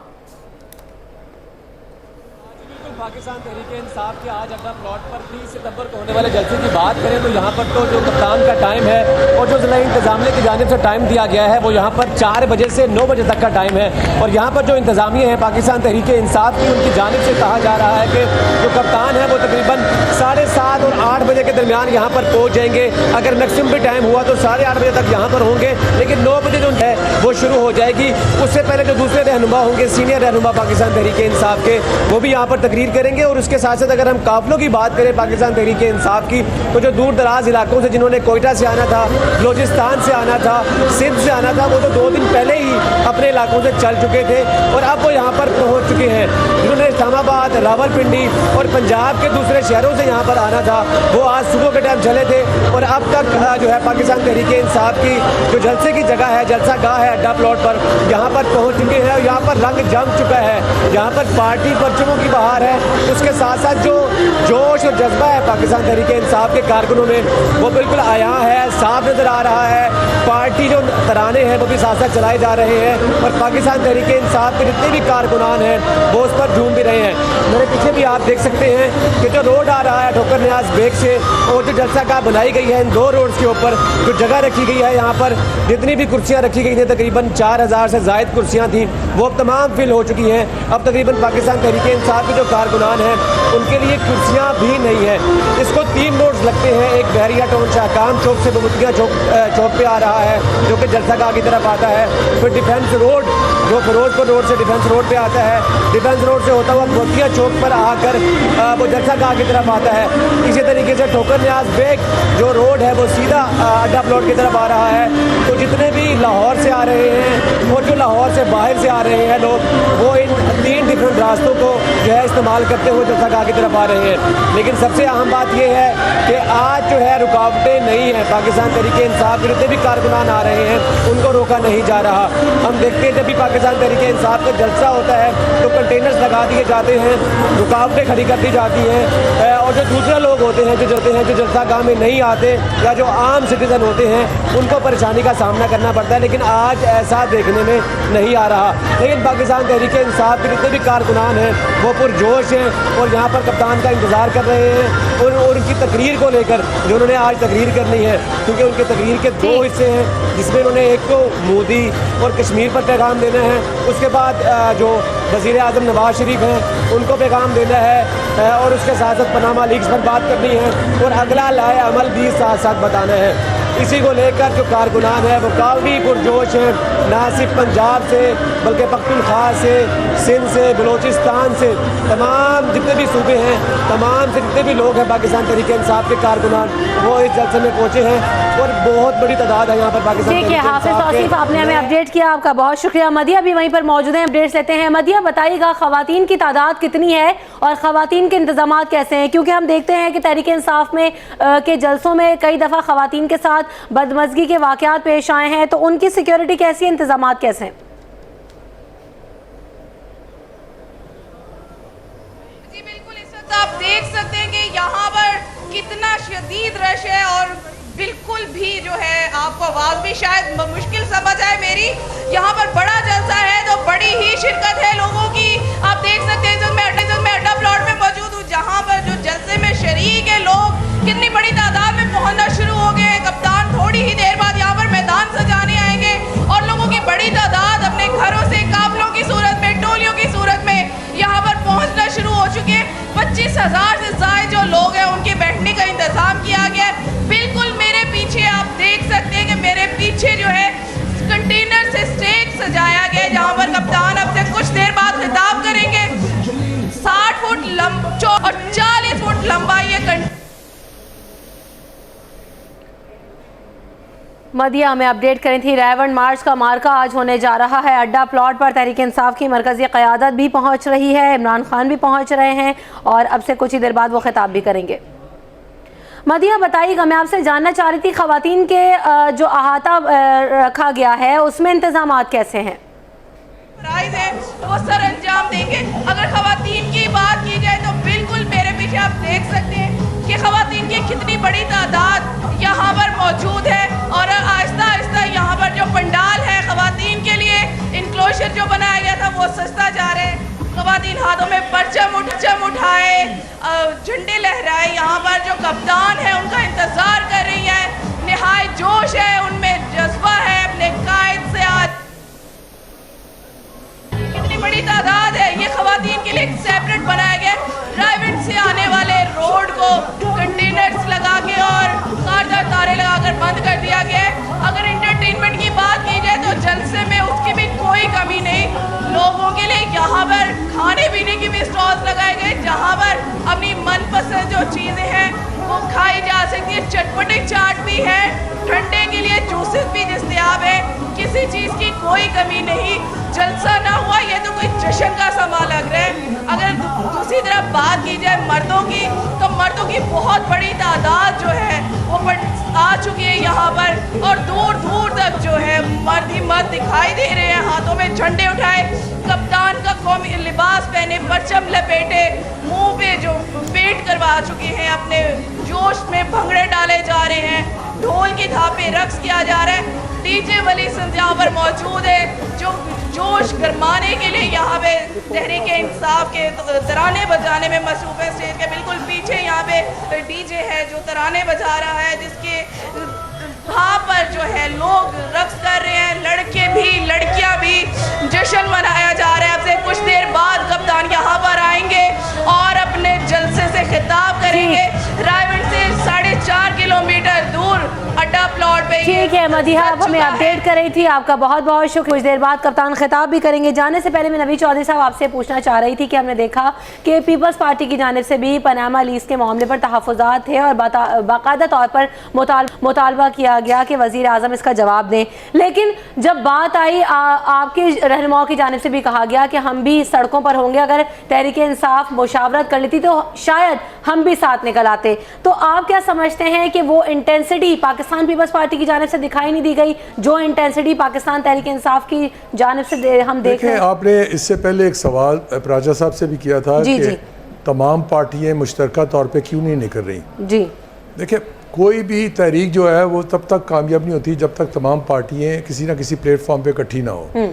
पाकिस्तान तहरीक इंसाफ के आज अड्डा प्लॉट पर 30 सितंबर को होने वाले जलसे की बात करें तो यहाँ पर तो जो कप्तान का टाइम है और जो ज़िला इंतज़ामिया की जानिब से टाइम दिया गया है वो यहाँ पर 4 बजे से 9 बजे तक का टाइम है। और यहाँ पर जो इंतज़ामिया है पाकिस्तान तहरीक इंसाफ की, उनकी जानिब से कहा जा रहा है कि जो कप्तान है वो तकरीबन 7:30 और 8 बजे के दरमियान यहाँ पर पहुँच जाएंगे। अगर मैक्सिमम भी टाइम हुआ तो 8:30 बजे तक यहाँ पर होंगे, लेकिन 9 बजे जो है वो शुरू हो जाएगी। उससे पहले जो दूसरे रहनुमा होंगे, सीनियर रहनुमा पाकिस्तान तहरीक इंसाफ के, वो भी यहाँ पर तकरीर करेंगे। और उसके साथ साथ अगर हम काफिलों की बात करें पाकिस्तान तहरीक इंसाफ की, तो जो दूर दराज इलाकों से जिन्होंने कोयटा से आना था, बलोचिस्तान से आना था, सिंध से आना था, वो तो 2 दिन पहले ही अपने इलाकों से चल चुके थे और अब वो यहाँ पर पहुँच चुके हैं। जिन्होंने इस्लामाबाद, रावलपिंडी और पंजाब के दूसरे शहरों से यहाँ पर आना था, वो आज सुबह के टाइम चले थे और अब तक जो है पाकिस्तान तहरीक इंसाफ की जो जलसे की जगह है, जलसा गाह है अड्डा प्लॉट पर, यहाँ पर पहुँच चुके हैं और यहाँ पर रंग जम चुका है। यहाँ पर पार्टी परचमों की बहार है, उसके साथ साथ जो जोश और जज्बा है पाकिस्तान तहरीक इंसाफ के कारकुनों में वो बिल्कुल आया है, साफ नज़र आ रहा है। पार्टी जो तराने हैं वो भी साथ साथ चलाए जा रहे हैं और पाकिस्तान तहरीक इंसाफ के जितने भी कारकुनान हैं वो उस पर झूम भी रहे हैं। मेरे पीछे भी आप देख सकते हैं कि जो रोड आ रहा है ठोकर न्याज बेग से और जो जलसा गाह बनाई गई है, इन 2 रोड्स के ऊपर जो जगह रखी गई है, यहाँ पर जितनी भी कुर्सियाँ रखी गई थी, तकरीबन 4000 से ज़ायद कुर्सियाँ थी, वो अब तमाम फिल हो चुकी हैं। अब तकरीबन पाकिस्तान तहरीक इंसाफ के जो कारकुनान हैं उनके लिए कुर्सियाँ भी नहीं है। इसको 3 रोड्स लगते हैं, एक बहरिया टाउन शाहकाम चौक से बमुतिया चौक पे आ रहा है जो कि जलसा गाह की तरफ आता है, फिर डिफेंस रोड जो फिरोजपुर रोड से डिफेंस रोड पे आता है, डिफेंस रोड से होता हुआ बमुतिया चौक पर आकर वो जलसा गाह की तरफ आता है। इसी तरीके से ठोकर न्याज बेग जो रोड है वो सीधा अड्डा प्लॉट की तरफ आ रहा है। तो जितने भी लाहौर से आ रहे हैं और जो लाहौर से बाहर से आ रहे हैं लोग, वो इन 3 डिफरेंट रास्तों को जो है इस्तेमाल करते हुए जलसा गाह की तरफ आ रहे हैं। लेकिन सबसे अहम बात यह है कि आज जो है रुकावटें नहीं है। पाकिस्तान तहरीक इंसाफ के जितने भी कारकुनान आ रहे हैं उनको रोका नहीं जा रहा। हम देखते हैं जब भी पाकिस्तान तहरीक इंसाफ का जलसा होता है तो कंटेनर्स लगा दिए जाते हैं, रुकावटें खड़ी कर दी जाती हैं और जो दूसरे लोग होते हैं जो जलसा गाह में नहीं आते या जो आम सिटीजन होते हैं उनको परेशानी का सामना करना पड़ता है। लेकिन आज ऐसा देखने में नहीं आ रहा। लेकिन पाकिस्तान तहरीक इंसाफ के जितने भी कारकुनान हैं वो पुरजोश हैं और यहाँ पर कप्तान का इंतज़ार कर रहे हैं और उनकी तकरीर को लेकर जो उन्होंने आज तकरीर करनी है, क्योंकि उनके तकरीर के 2 हिस्से हैं जिसमें उन्होंने एक तो मोदी और कश्मीर पर पैगाम देना है, उसके बाद जो वज़ीर आज़म नवाज शरीफ हैं उनको पैगाम देना है और उसके साथ साथ पनामा लीक्स पर बात करनी है और अगला लाए अमल भी साथ साथ बताना है। इसी को लेकर जो कारकुनान है वो काफ़ी पुरजोश हैं, ना सिर्फ पंजाब से बल्कि पख्तूनख्वा से, सिंध से, बलोचिस्तान से, तमाम जितने भी सूबे हैं, तमाम से जितने भी लोग हैं पाकिस्तान तहरीक इंसाफ के कारकुनान वो इस जलसे में पहुँचे हैं और बहुत बड़ी तादाद है यहाँ पर पाकिस्तान। ठीक है हाफिज तौसीफ, आपने हमें अपडेट किया, आपका बहुत शुक्रिया। मदिया भी वहीं पर मौजूद हैं, अपडेट्स लेते हैं। मदिया, बताइएगा ख़वातीन की तादाद कितनी है और ख़वातीन के इंतजाम कैसे हैं, क्योंकि हम देखते हैं कि तहरीक इंसाफ में के जलसों में कई दफ़ा ख़वातीन के साथ बदमज़गी के वाक़यात पेश आए हैं, तो उनकी सिक्योरिटी कैसी है, इंतजाम कैसे हैं? जी बिल्कुल, इस वक्त आप देख सकते हैं कि यहाँ पर कितना शदीद रश है और बिल्कुल भी जो है आपको आवाज़ भी शायद मुश्किल समझ आए मेरी। यहाँ पर बड़ा जलसा है तो बड़ी ही शिरकत है लोगों की। आप देख सकते हैं मैं अड्डा प्लॉट में मौजूद हूँ जहाँ पर जो जलसे में शरीक है लोग कितनी बड़ी तादाद में पहुँचना शुरू हो गए हैं। कप्तान थोड़ी ही देर बाद यहाँ पर मैदान सजाने आएंगे और लोगों की बड़ी तादाद अपने घरों से काफिलों की सूरत में, टोलियों की सूरत में यहाँ पर पहुँचना शुरू हो चुके हैं। 25,000 से ज़ायद जो लोग हैं उनके बैठने का इंतजाम किया गया है। बिल्कुल मेरे पीछे आप देख सकते हैं कि मेरे पीछे जो है कंटेनर से स्टेज सजाया गया है जहाँ पर कप्तान अब से कुछ देर बाद खिताब करेंगे। 60 फुट और 4 मदिया हमें अपडेट करी थी। रायवंड मार्च का मार्का आज होने जा रहा है। अड्डा प्लॉट पर तहरीक इंसाफ की मरकजी क़यादत भी पहुंच रही है, इमरान खान भी पहुंच रहे हैं और अब से कुछ ही देर बाद वो खिताब भी करेंगे। मदिया बताइएगा, मैं आपसे जानना चाह रही थी ख़वातीन के जो अहाता रखा गया है उसमें इंतजाम कैसे हैं? वो सर अंजाम देंगे। अगर ख़वातीन की बात की जाए तो बिल्कुल मेरे पीछे आप देख सकते हैं कि ख़वातीन की कितनी बड़ी तादाद यहाँ पर मौजूद है और आहिस्ता आहिस्ता यहाँ पर जो पंडाल है ख़वातीन के लिए इंक्लोजर जो बनाया गया था वो सस्ता जा रहे हैं। ख़वातीन हाथों में परचम उठाए, झंडे लहराए, यहाँ पर जो कप्तान है उनका इंतज़ार कर रही है। निहायत जोश है उनमें, जज्बा है अपने कायद से। आज कितनी बड़ी तादाद है। ये ख़वातीन के लिए एक सेपरेट बनाया गया। रायवंड से आने वाले रोड को कंटेनर्स लगा के और कारदार तारे लगाकर बंद कर दिया गया है। अगर एंटरटेनमेंट की बात की जाए तो जलसे में उसकी भी कोई कमी नहीं। लोगों के लिए यहाँ पर खाने पीने की भी स्टॉल्स लगाए गए जहाँ पर अपनी मनपसंद जो चीज़ें हैं वो खाई जा सकती है। चटपटे चाट भी है, ठंडे के लिए जूसेस भी दस्तयाब है। किसी चीज़ की कोई कमी नहीं। जलसा ना हुआ ये तो कोई जश्न का समा लग रहा है। अगर दूसरी तरफ बात की जाए मर्दों की तो मर्दों की बहुत बड़ी तादाद जो है वो आ चुकी है यहाँ पर और दूर दूर तक जो है मर्द ही मर्द दिखाई दे रहे हैं, हाथों में झंडे उठाए, कप्तान का कौमी लिबास पहने, परचम लपेटे, मुंह पे जो पेंट करवा चुके हैं, अपने जोश में भंगड़े डाले जा रहे हैं, ढोल की थाप पे रक्स किया जा रहा है। डीजे वली संत यहाँ पर मौजूद है जो जोश गरमाने के लिए यहाँ पे तहरीक इंसाफ के तराने बजाने में मसरूफ है। स्टेज के बिल्कुल पीछे यहाँ पे डीजे है जो तराने बजा रहा है, जिसके वहाँ पर जो है लोग रक्स कर रहे हैं, लड़के भी लड़कियाँ भी, जश्न मनाया जा रहा है। अब से कुछ देर बाद कप्तान यहाँ पर आएंगे और अपने जलसे से खिताब करेंगे। रायवंड से 4.5 किलोमीटर दूर अड्डा प्लॉट पे। ठीक है मदिहा, आप हमें अपडेट कर रही थी, आपका बहुत बहुत शुक्रिया। कुछ देर बाद कप्तान खिताब भी करेंगे। जाने से पहले मैं नवी चौधरी साहब आपसे पूछना चाह रही थी कि हमने देखा कि पीपल्स पार्टी की जानिब से भी पनामा लीज के मामले पर तहफ़्फ़ुज़ात थे और बाकायदा तौर पर मुतालबा किया गया कि वज़ीर आज़म इसका जवाब दें। लेकिन जब बात आई आपके रहनुमाओं की जानिब से भी कहा गया कि हम भी सड़कों पर होंगे, अगर तहरीक इंसाफ मुशावरत कर लेती तो शायद हम भी साथ निकल आते। तो आप क्या समझते हैं कि वो इंटेंसिटी पाकिस्तान पीपल्स पार्टी की जानिब से दिखाई नहीं दी गई जो इंटेंसिटी पाकिस्तान तहरीक इंसाफ की जानिब से हम देख रहे हैं? आपने इससे पहले एक सवाल प्राचा साहब से भी किया था कि तमाम पार्टियां मुश्तरका तौर पे क्यों नहीं निकल रही। जी देखिए, कोई भी तहरीक जो है वो तब तक कामयाब नहीं होती जब तक तमाम पार्टियां किसी ना किसी प्लेटफॉर्म पे इकट्ठी ना हो।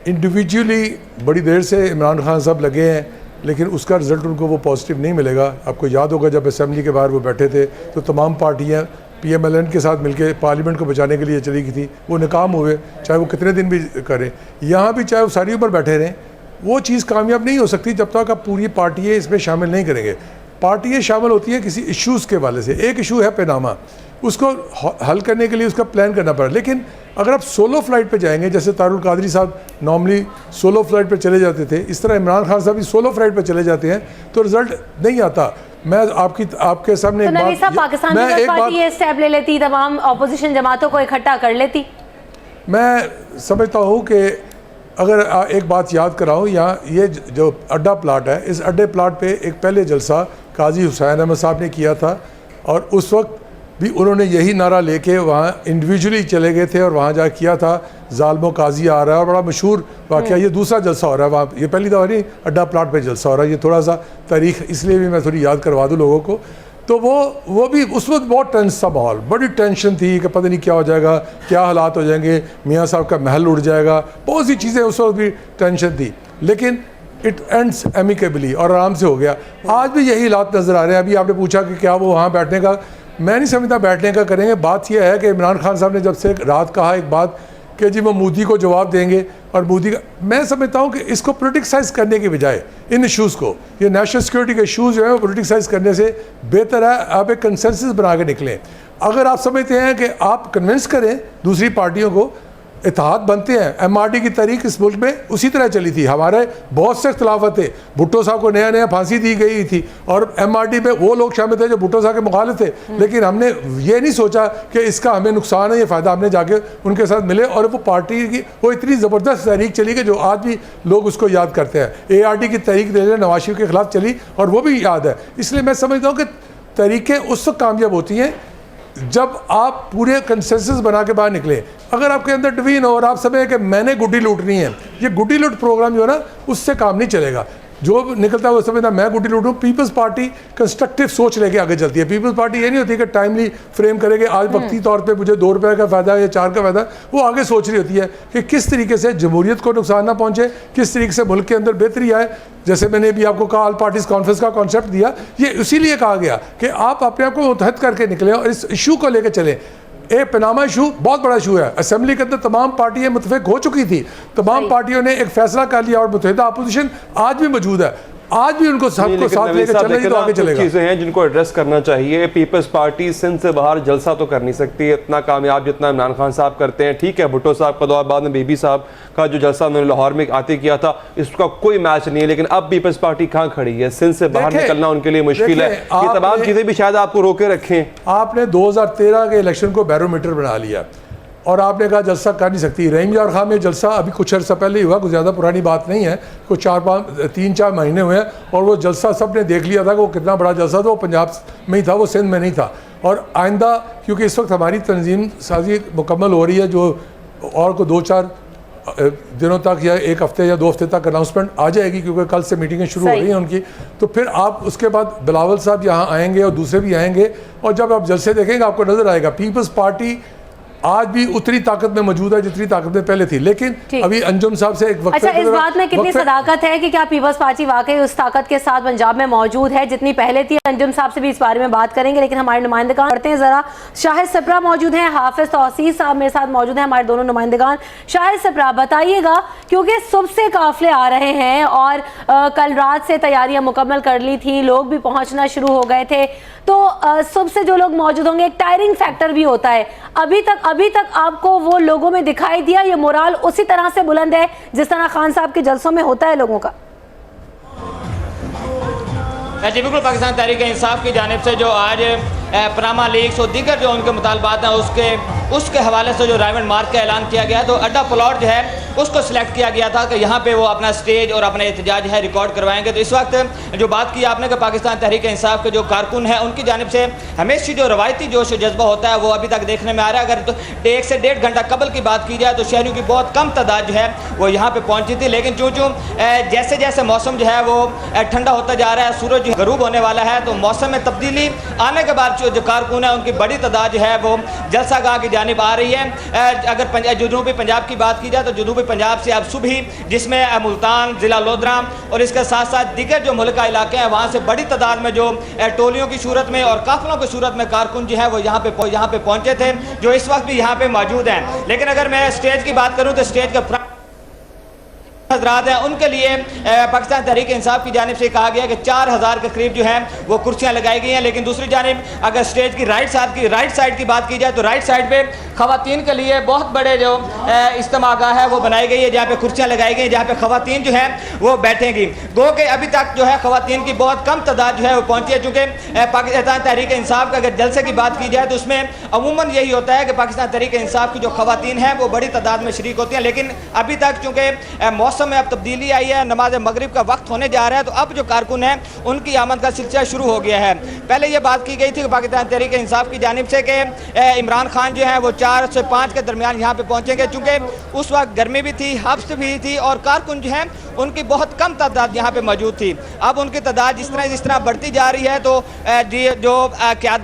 इंडिविजुअली बड़ी देर से इमरान खान साहब लगे हैं लेकिन उसका रिजल्ट उनको वो पॉजिटिव नहीं मिलेगा। आपको याद होगा जब असेंबली के बाहर वो बैठे थे तो तमाम पार्टियां PMLN के साथ मिलकर पार्लियामेंट को बचाने के लिए चली गई थी, वो नाकाम हुए, चाहे वो कितने दिन भी करें। यहाँ भी चाहे वो सारी उम्र बैठे रहें, वो चीज़ कामयाब नहीं हो सकती जब तक आप पूरी पार्टियाँ इसमें शामिल नहीं करेंगे। पार्टियाँ शामिल होती हैं किसी इश्यूज़ के वाले से। एक इशू है पनामा, उसको हल करने के लिए उसका प्लान करना पड़ा। लेकिन अगर आप सोलो फ्लाइट पे जाएंगे, जैसे तारुल कादरी साहब नॉर्मली सोलो फ्लाइट पे चले जाते थे, इस तरह इमरान खान साहब भी सोलो फ्लाइट पे चले जाते हैं तो रिजल्ट नहीं आता। मैं आपके सामने तो नबी साहब, पाकिस्तान पीपल्स पार्टी ये स्टेप ले लेती, तमाम ऑपोजिशन जमातों को इकट्ठा कर लेती। मैं समझता हूँ कि अगर एक बात याद कराऊँ, यहाँ ये जो अड्डा प्लाट है, इस अड्डे प्लाट पे एक पहले जलसा काजी हुसैन अहमद साहब ने किया था और उस वक्त भी उन्होंने यही नारा लेके वहाँ इंडिविजुअली चले गए थे और वहाँ जा किया था ज़ालिमों काजी आ रहा है। और बड़ा मशहूर वाक़या, ये दूसरा जलसा हो रहा है वहाँ, ये पहली दफ़ा नहीं अड्डा प्लाट पे जलसा हो रहा है। ये थोड़ा सा तारीख़ इसलिए भी मैं थोड़ी याद करवा दूँ लोगों को। तो वो भी उस वक्त बहुत टेंस था माहौल, बड़ी टेंशन थी कि पता नहीं क्या हो जाएगा, क्या हालात हो जाएंगे, मियाँ साहब का महल उड़ जाएगा, बहुत सी चीज़ें उस वक्त भी टेंशन थी। लेकिन इट एंड्स एमिकेबली और आराम से हो गया। आज भी यही हालात नज़र आ रहे हैं। अभी आपने पूछा कि क्या वो वहाँ बैठने का, मैं नहीं समझता बैठने का करेंगे। बात यह है कि इमरान खान साहब ने जब से रात कहा एक बात कि जी वो मोदी को जवाब देंगे और मोदी का, मैं समझता हूँ कि इसको पोलिटिसाइज़ करने की बजाय इन इशूज़ को, ये नेशनल सिक्योरिटी के इशूज़ जो है वो पोलिटिसाइज़ करने से बेहतर है आप एक कंसेंसस बना के निकलें। अगर आप समझते हैं कि आप कन्विंस करें दूसरी पार्टियों को इत्तेहाद बनते हैं। MRD की तहरीक इस मुल्क में उसी तरह चली थी, हमारे बहुत से इख्तलाफत थे। भुट्टो साहब को नया नया फांसी दी गई थी और MRD में वो लोग शामिल थे जो भुट्टो साहब के मुखालिफ थे, लेकिन हमने ये नहीं सोचा कि इसका हमें नुकसान है, ये फ़ायदा हमने जाके उनके साथ मिले और वो पार्टी की वो इतनी ज़बरदस्त तहरीक चली कि जो आज भी लोग उसको याद करते हैं। ARD की तहरीक नवाज शरीफ के खिलाफ चली और वो भी याद है। इसलिए मैं समझता हूँ कि तहरीकें उस वक्त कामयाब होती हैं जब आप पूरे कंसेंसस बना के बाहर निकले। अगर आपके अंदर डिवीजन हो और आप समझे कि मैंने गुड्डी लूटनी है, ये गुड्डी लूट प्रोग्राम जो है ना उससे काम नहीं चलेगा। जो निकलता है वो समझता मैं गुड्डी लूटूँ। पीपल्स पार्टी कंस्ट्रक्टिव सोच लेके आगे चलती है। पीपल्स पार्टी ये नहीं होती कि टाइमली फ्रेम करेगी आज वक्ती तौर पे मुझे 2 रुपये का फ़ायदा या 4 का फ़ायदा। वो आगे सोच रही होती है कि किस तरीके से जमहूरियत को नुकसान ना पहुँचे, किस तरीके से मुल्क के अंदर बेहतरी आए। जैसे मैंने भी आपको कहा ऑल पार्टीज कॉन्फ्रेंस का कॉन्सेप्ट दिया, ये इसीलिए कहा गया कि आप अपने आप को मुतहद करके निकलें और इस इशू को लेकर चलें। पनामा इशू बहुत बड़ा इशू है। असेंबली के अंदर तमाम पार्टियां मुतफिक हो चुकी थी, तमाम पार्टियों ने एक फैसला कर लिया और मुतहदा अपोजिशन आज भी मौजूद है, आज भी उनको सबको साथ लेकर चलेगी तो आगे चलेगा। चीजें हैं जिनको एड्रेस करना चाहिए। पीपल्स पार्टी सिंध से बाहर जलसा तो कर नहीं सकती इतना कामयाब जितना इमरान खान साहब करते हैं। ठीक है, भुट्टो साहब का दौर, बाद में बीबी साहब का जो जलसा उन्होंने लाहौर में आते किया था, इसका कोई मैच नहीं है। लेकिन अब पीपल्स पार्टी कहाँ खड़ी है? सिंध से बाहर निकलना उनके लिए मुश्किल है। ये तमाम चीजें भी शायद आपको रोके रखें। आपने 2013 के इलेक्शन को बैरोमीटर बना लिया और आपने कहा जलसा कर नहीं सकती। रहीम यार खान में जलसा अभी कुछ अर्सा पहले ही हुआ, कुछ ज़्यादा पुरानी बात नहीं है, कुछ 3-4 महीने हुए हैं और वो जलसा सब ने देख लिया था कि वो कितना बड़ा जलसा था। वो पंजाब में ही था, वो सिंध में नहीं था। और आइंदा क्योंकि इस वक्त हमारी तंजीम साजी मुकम्मल हो रही है, जो और को 2-4 दिनों तक या 1 हफ्ते या 2 हफ्ते तक अनाउंसमेंट आ जाएगी, क्योंकि कल से मीटिंगें शुरू हो रही हैं उनकी। तो फिर आप उसके बाद बिलावल साहब यहाँ आएंगे और दूसरे भी आएंगे और जब आप जलसे देखेंगे आपको नजर आएगा पीपल्स पार्टी आज भी उतनी ताकत में मौजूद है जितनी ताकत में पहले थी। लेकिन अभी अंजुम साहब से एक वक्त, अच्छा, इस बात में कितनी सदाकत है कि क्या पीपल्स पार्टी वाकई उस ताकत के साथ पंजाब में मौजूद है जितनी पहले थी? अंजुम साहब से भी इस बारे में बात करेंगे, लेकिन हमारे नुमाइंदगान पढ़ते हैं जरा। शाहिद सप्रा मौजूद हैं, हाफिज तौसीफ साहब मेरे साथ मौजूद हैं, हमारे दोनों नुमाइंदगान। शाहिद सप्रा बताइएगा, क्योंकि सुबह से काफिले आ रहे हैं और कल रात से तैयारियां मुकम्मल कर ली थी, लोग भी पहुंचना शुरू हो गए थे, तो सुबह से जो लोग मौजूद होंगे एक टायरिंग फैक्टर भी होता है। अभी तक आपको वो लोगों में दिखाई दिया ये मोराल उसी तरह से बुलंद है जिस तरह खान साहब के जलसों में होता है लोगों का? जी बिल्कुल, पाकिस्तान तहरीक इंसाफ की जानिब से जो आज पनामा लीग्स और दीगर जो उनके मुतालबात हैं उसके हवाले से जो राइवंड मार्च का ऐलान किया गया, तो अड्डा प्लॉट जो है उसको सिलेक्ट किया गया था कि यहाँ पे वो अपना स्टेज और अपना एहतजाज है रिकॉर्ड करवाएंगे। तो इस वक्त जो बात की आपने कि पाकिस्तान तहरीक इंसाफ के जो कारकुन हैं उनकी जानिब से हमेशा जो रवायती जोश जज्बा होता है वो अभी तक देखने में आ रहा है। अगर तो 1 से 1.5 घंटा कबल की बात की जाए तो शहरियों की बहुत कम तादाद जो है वो यहाँ पे पहुँची थी, लेकिन चूँ जैसे जैसे मौसम जो है वो ठंडा होता जा रहा है, सूरज गरूब होने वाला है, तो मौसम में तब्दीली आने के बाद जो कारकुन है उनकी बड़ी तादाद जो है वो जलसा गाह की जानिब आ रही है। अगर जनूबी पंजाब की बात की जाए तो जनूबी पंजाब से अब सुबह जिसमें मुल्तान, जिला लोधरा और इसके साथ साथ दीगर जो मुल्क का इलाके हैं वहाँ से बड़ी तादाद में जो टोलियों की सूरत में और काफिलों की सूरत में कारकुन जो है वो यहाँ पे पहुँचे थे, जो इस वक्त भी यहाँ पे मौजूद हैं। लेकिन अगर मैं स्टेज की बात करूँ तो स्टेज का हजरात हैं उनके लिए पाकिस्तान तहरीक इंसाफ की जानिब से कहा गया कि 4000 के करीब जो है वो कुर्सियां लगाई गई हैं। लेकिन दूसरी जानिब अगर स्टेज की राइट साइड की बात की जाए तो राइट साइड पे खवातीन के लिए बहुत बड़े जो इज्तिमागाह है वो बनाई गई है, जहाँ पे कुर्सियां लगाई गई हैं, जहाँ पे खवातीन जो है वो बैठेंगी। गो के अभी तक जो है खवातीन की बहुत कम तादाद जो है वो पहुँची है, चूँकि पाकिस्तान तहरीक इंसाफ का अगर जलसे की बात की जाए तो उसमें अमूमन यही होता है कि पाकिस्तान तहरीक इंसाफ की जो खवातीन हैं वो बड़ी तादाद में शरीक होती हैं। लेकिन अभी तक चूँकि मौसम में अब तब्दीली आई है, नमाज मगरिब का वक्त होने जा रहा है, तो अब जो कारकुन हैं उनकी आमद का सिलसिला शुरू हो गया है। पहले ये बात की गई थी कि पाकिस्तान तहरीक इंसाफ की जानिब से कि इमरान खान जो है वो 4 से 5 के दरमियान यहाँ पे पहुँचेंगे, चूँकि उस वक्त गर्मी भी थी, हब्स भी थी और कारकुन जो हैं उनकी बहुत कम तादाद यहाँ पे मौजूद थी। अब उनकी तादाद जिस तरह बढ़ती जा रही है तो जो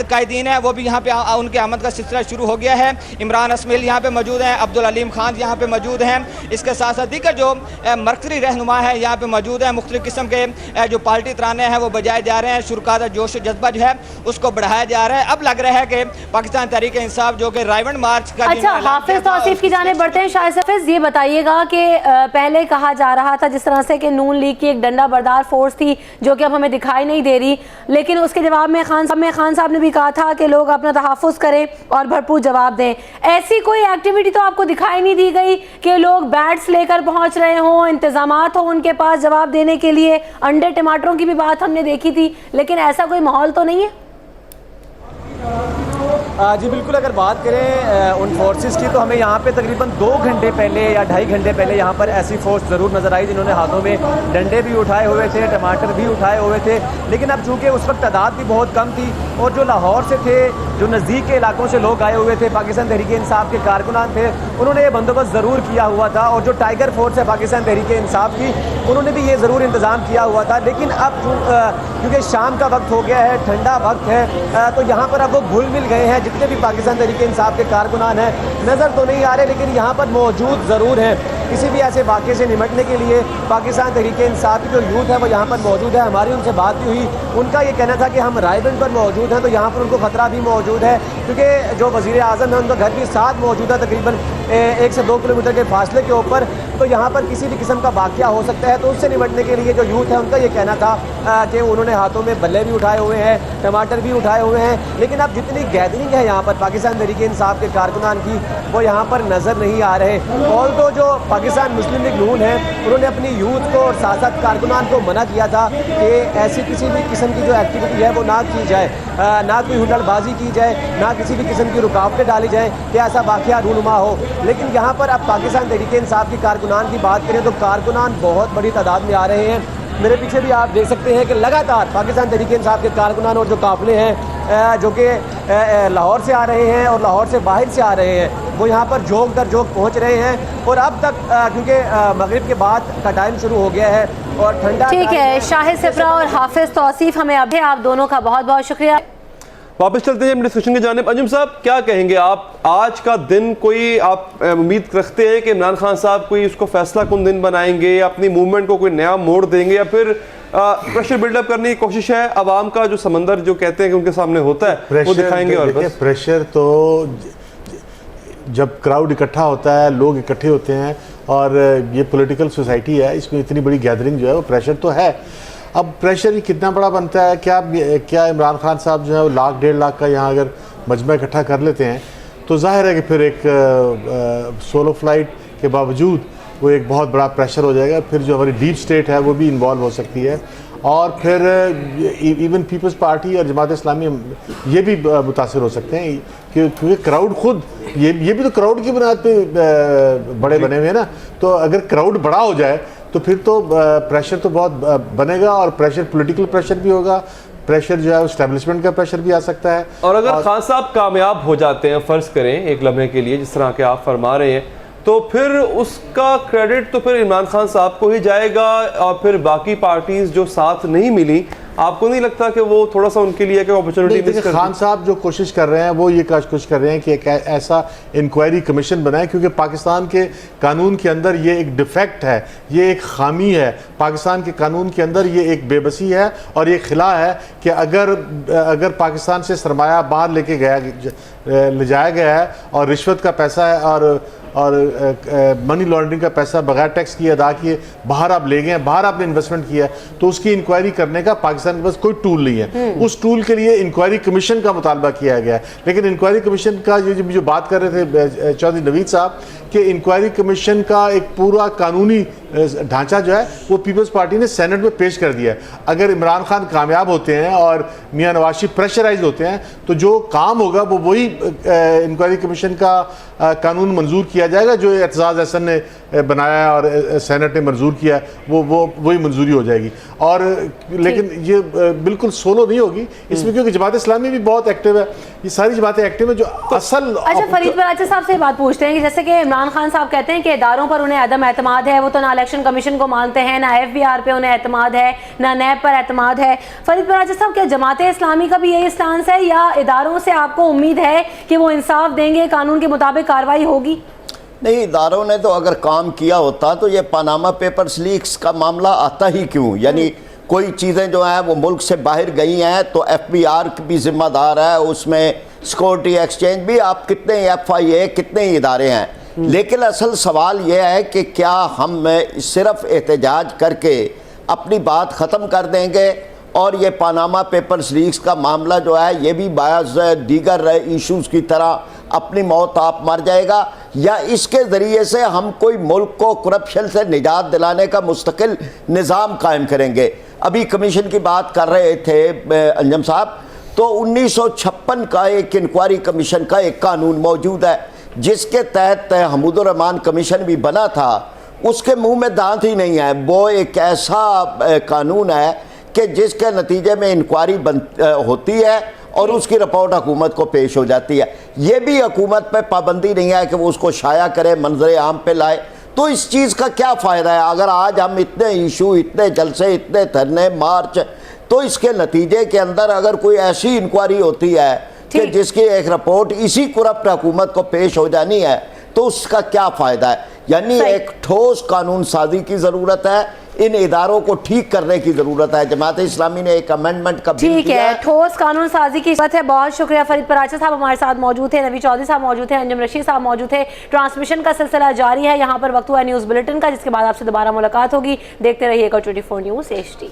कायदीन है वो भी यहाँ पे उनकी आमद का सिलसिला शुरू हो गया है। इमरान असमिल यहाँ पे मौजूद हैं, अब्दुल अलीम खान यहाँ पे मौजूद हैं, इसके साथ साथ दीगर जो मरकजी रहनुमा है यहाँ पे मौजूद है। मुख्तलिफ किस्म के जो पार्टी तराने हैं वो बजाए जा रहे हैं, शुरका जोश जज्बा जो है उसको बढ़ाया जा रहा है। अब लग रहा है कि पाकिस्तान तहरीक इंसाफ जो कि राइवंड मार्च का अच्छा, हाफिज तौसीफ की जानिब बढ़ते हैं। शायद हाफिज ये बताइएगा कि पहले कहा जा रहा था जिस इस तरह से कि नून लीग की एक डंडा बरदार फोर्स थी जो कि अब हमें दिखाई नहीं दे रही, लेकिन उसके जवाब में खान साहब ने भी कहा था कि लोग अपना तहफ़्फ़ुज़ करें और भरपूर जवाब दें। ऐसी कोई एक्टिविटी तो आपको दिखाई नहीं दी गई कि लोग बैट्स लेकर पहुंच रहे हों, इंतजामात हो उनके पास जवाब देने के लिए। अंडे टमाटरों की भी बात हमने देखी थी, लेकिन ऐसा कोई माहौल तो नहीं है। जी बिल्कुल, अगर बात करें उन फोर्सेस की तो हमें यहाँ पे तकरीबन 2 घंटे पहले या 2.5 घंटे पहले यहाँ पर ऐसी फोर्स ज़रूर नज़र आई जिन्होंने हाथों में डंडे भी उठाए हुए थे, टमाटर भी उठाए हुए थे। लेकिन अब चूँकि उस वक्त तादाद भी बहुत कम थी और जो लाहौर से थे, जो नज़दीक के इलाकों से लोग आए हुए थे, पाकिस्तान तहरीक-ए-इंसाफ के कारकुनान थे, उन्होंने ये बंदोबस्त ज़रूर किया हुआ था। और जो टाइगर फोर्स है पाकिस्तान तहरीक-ए-इंसाफ की, उन्होंने भी ये ज़रूर इंतज़ाम किया हुआ था। लेकिन अब क्योंकि शाम का वक्त हो गया है, ठंडा वक्त है, तो यहाँ पर अब वो घुल मिल गए हैं। जितने भी पाकिस्तान तहरीक-ए-इंसाफ के कारकुनान हैं नज़र तो नहीं आ रहे, लेकिन यहाँ पर मौजूद ज़रूर हैं। किसी भी ऐसे वाक़े से निमटने के लिए पाकिस्तान तहरीक-ए-इंसाफ की जो यूथ है वो यहाँ पर मौजूद है। हमारी उनसे बात भी हुई, उनका ये कहना था कि हम रायगंज पर मौजूद हैं तो यहाँ पर उनको ख़तरा भी मौजूद है, क्योंकि जो वज़ीर आज़म है उनका घर भी साथ मौजूद है, तकरीबन 1 से 2 किलोमीटर के फासले के ऊपर। तो यहाँ पर किसी भी किस्म का वाक़या हो सकता है, तो उससे निमटने के लिए जो यूथ है उनका ये कहना था कि उन्होंने हाथों में बल्ले भी उठाए हुए हैं, टमाटर भी उठाए हुए हैं। लेकिन अब जितनी गैदरिंग है यहाँ पर पाकिस्तान तहरीक-ए-इंसाफ के कारकुनान की, वो यहाँ पर नज़र नहीं आ रहे। और तो जो पाकिस्तान मुस्लिम लीग नून है, उन्होंने अपनी यूथ को और साथ कारकुनान को मना किया था कि ऐसी किसी भी किस्म की जो एक्टिविटी है वो ना की जाए, ना कोई हुडलबाजी की जाए, ना किसी भी किस्म की रुकावटें डाली जाए कि ऐसा वाक़या रूनुमा हो। लेकिन यहाँ पर अब पाकिस्तान तहरीक-ए-इंसाफ की कारकुनान की बात करें तो कारकुनान बहुत बड़ी तादाद में आ रहे हैं। मेरे पीछे भी आप देख सकते हैं कि लगातार पाकिस्तान तहरीक-ए-इंसाफ के कारकुनान और जो काफ़िले हैं जो कि लाहौर से आ रहे हैं और लाहौर से बाहर से आ रहे हैं, वो यहाँ पर जोक दर जोक पहुँच रहे हैं। और अब तक क्योंकि मगरिब के बाद का टाइम शुरू हो गया है और ठंडा, ठीक है। शाहिद सिफरा और हाफिज तौसीफ, हमें अभी आप दोनों का बहुत बहुत शुक्रिया। वापस चलते हैं डिस्कशन की जानिब। अंजुम साहब, क्या कहेंगे आप? आज का दिन कोई आप उम्मीद रखते हैं कि इमरान खान साहब कोई उसको फैसला कुन दिन बनाएंगे, अपनी मूवमेंट को कोई नया मोड़ देंगे, या फिर प्रेशर बिल्डअप करने की कोशिश है? अवाम का जो समंदर जो कहते हैं कि उनके सामने होता है वो दिखाएंगे? और बस प्रेशर तो जब क्राउड इकट्ठा होता है, लोग इकट्ठे होते हैं, और ये पॉलिटिकल सोसाइटी है, इसमें इतनी बड़ी गैदरिंग जो है वो प्रेशर तो है। अब प्रेशर कितना बड़ा बनता है? क्या इमरान खान साहब जो है वो 1.5 लाख का यहाँ अगर मजमा इकट्ठा कर लेते हैं तो जाहिर है कि फिर एक सोलो फ्लाइट के बावजूद वो एक बहुत बड़ा प्रेशर हो जाएगा। फिर जो हमारी डीप स्टेट है वो भी इन्वॉल्व हो सकती है, और फिर इवन पीपल्स पार्टी और जमात इस्लामी ये भी मुतासर हो सकते हैं, क्योंकि क्राउड खुद ये भी तो क्राउड की बुनियाद पे बड़े बने हुए हैं ना। तो अगर क्राउड बड़ा हो जाए तो फिर तो प्रेशर तो बहुत बनेगा, और प्रेशर पॉलिटिकल प्रेशर भी होगा, प्रेशर जो है एस्टेब्लिशमेंट का प्रेशर भी आ सकता है। और अगर खान साहब कामयाब हो जाते हैं, फ़र्ज़ करें एक लम्हे के लिए, जिस तरह के आप फरमा रहे हैं, तो फिर उसका क्रेडिट तो फिर इमरान खान साहब को ही जाएगा, और फिर बाकी पार्टीज जो साथ नहीं मिली, आपको नहीं लगता कि वो थोड़ा सा उनके लिए अपॉर्चुनिटी मिस कर? खान साहब जो कोशिश कर रहे हैं वो ये कोशिश कर रहे हैं कि एक ऐसा इंक्वायरी कमीशन बनाए, क्योंकि पाकिस्तान के कानून के अंदर ये एक डिफेक्ट है, ये एक खामी है। पाकिस्तान के कानून के अंदर ये एक बेबसी है और ये खिला है कि अगर पाकिस्तान से सरमाया बाहर ले जाया गया है और रिश्वत का पैसा है और मनी लॉन्ड्रिंग का पैसा बगैर टैक्स किए अदा किए बाहर आप ले गए, बाहर आपने इन्वेस्टमेंट किया, तो उसकी इंक्वायरी करने का पाकिस्तान के पास कोई टूल नहीं है। उस टूल के लिए इंक्वायरी कमीशन का मुतालबा किया गया है। लेकिन इंक्वायरी कमीशन का जो बात कर रहे थे चौधरी नवीद साहब कि इंक्वायरी कमीशन का एक पूरा कानूनी ढांचा जो है वो पीपल्स पार्टी ने सेनेट में पेश कर दिया है। अगर इमरान खान कामयाब होते हैं और मियां नवाज शरीफ प्रेशराइज होते हैं तो जो काम होगा वो वही इंक्वायरी कमीशन का कानून मंजूर किया जाएगा जो एतजाज़ हसन ने बनाया और सेनेट ने मंजूर किया, वो वही मंजूरी हो जाएगी। और लेकिन ये बिल्कुल सोलो नहीं होगी इसमें, क्योंकि जमात इस्लामी भी बहुत एक्टिव है, ये सारी जमातें एक्टिव है जो असल। अच्छा, फरीद बराचा साहब से बात पूछते हैं कि जैसे कि इमरान खान साहब कहते हैं कि इदारों पर उन्हें अदम एतमाद है, वो तो ना इलेक्शन कमीशन को मानते हैं, ना FBR पे उन्हें एतमाद है, ना नैब पर एतमाद है। फरीद बराचा साहब, क्या जमात इस्लामी का भी यही स्टांस है या इदारों से आपको उम्मीद है कि वो इंसाफ देंगे, कानून के मुताबिक कार्रवाई होगी? नहीं, इदारों ने तो अगर काम किया होता तो ये पनामा पेपर्स लीक्स का मामला आता ही क्यों? यानी कोई चीज़ें जो हैं वो मुल्क से बाहर गई हैं तो FBR भी जिम्मेदार है, उसमें सिक्योरिटी एक्सचेंज भी, आप कितने FIA कितने इदारे हैं, लेकिन असल सवाल यह है कि क्या हम सिर्फ एहतजाज करके अपनी बात ख़त्म कर देंगे और ये पानामा पेपर्स लीक्स का मामला जो है ये भी बायस दीगर इश्यूज़ की तरह अपनी मौत आप मर जाएगा, या इसके ज़रिए से हम कोई मुल्क को करप्शन से निजात दिलाने का मुस्तकिल निज़ाम कायम करेंगे। अभी कमीशन की बात कर रहे थे अंजम साहब, तो 1956 का एक इंक्वायरी कमीशन का एक कानून मौजूद है जिसके तहत हमीदुर रहमान कमीशन भी बना था। उसके मुंह में दांत ही नहीं है। वो एक ऐसा कानून है कि जिसके नतीजे में इंक्वायरी होती है और उसकी रिपोर्ट हुकूमत को पेश हो जाती है। ये भी हुकूमत पे पाबंदी नहीं है कि वो उसको शाया करे, मंजर आम पे लाए। तो इस चीज़ का क्या फ़ायदा है अगर आज हम इतने इशू, इतने जलसे, इतने धरने, मार्च, तो इसके नतीजे के अंदर अगर कोई ऐसी इंक्वायरी होती है कि जिसकी एक रिपोर्ट इसी करप्ट हुकूमत को पेश हो जानी है, तो उसका क्या फ़ायदा है। यानी एक ठोस कानून साजी की ज़रूरत है, इन इदारों को ठीक करने की ज़रूरत है। जमात इस्लामी ने एक अमेंडमेंट का ठीक है, ठोस कानून साजी की ज़रूरत है। बहुत शुक्रिया। फरीद पराचा साहब हमारे साथ मौजूद थे, नवी चौधरी साहब मौजूद थे, अंजुम रशीद साहब मौजूद थे। ट्रांसमिशन का सिलसिला जारी है। यहाँ पर वक्त हुआ न्यूज़ बुलेटिन का, जिसके बाद आपसे दोबारा मुलाकात होगी। देखते रहिएगा 24 न्यूज़ HD।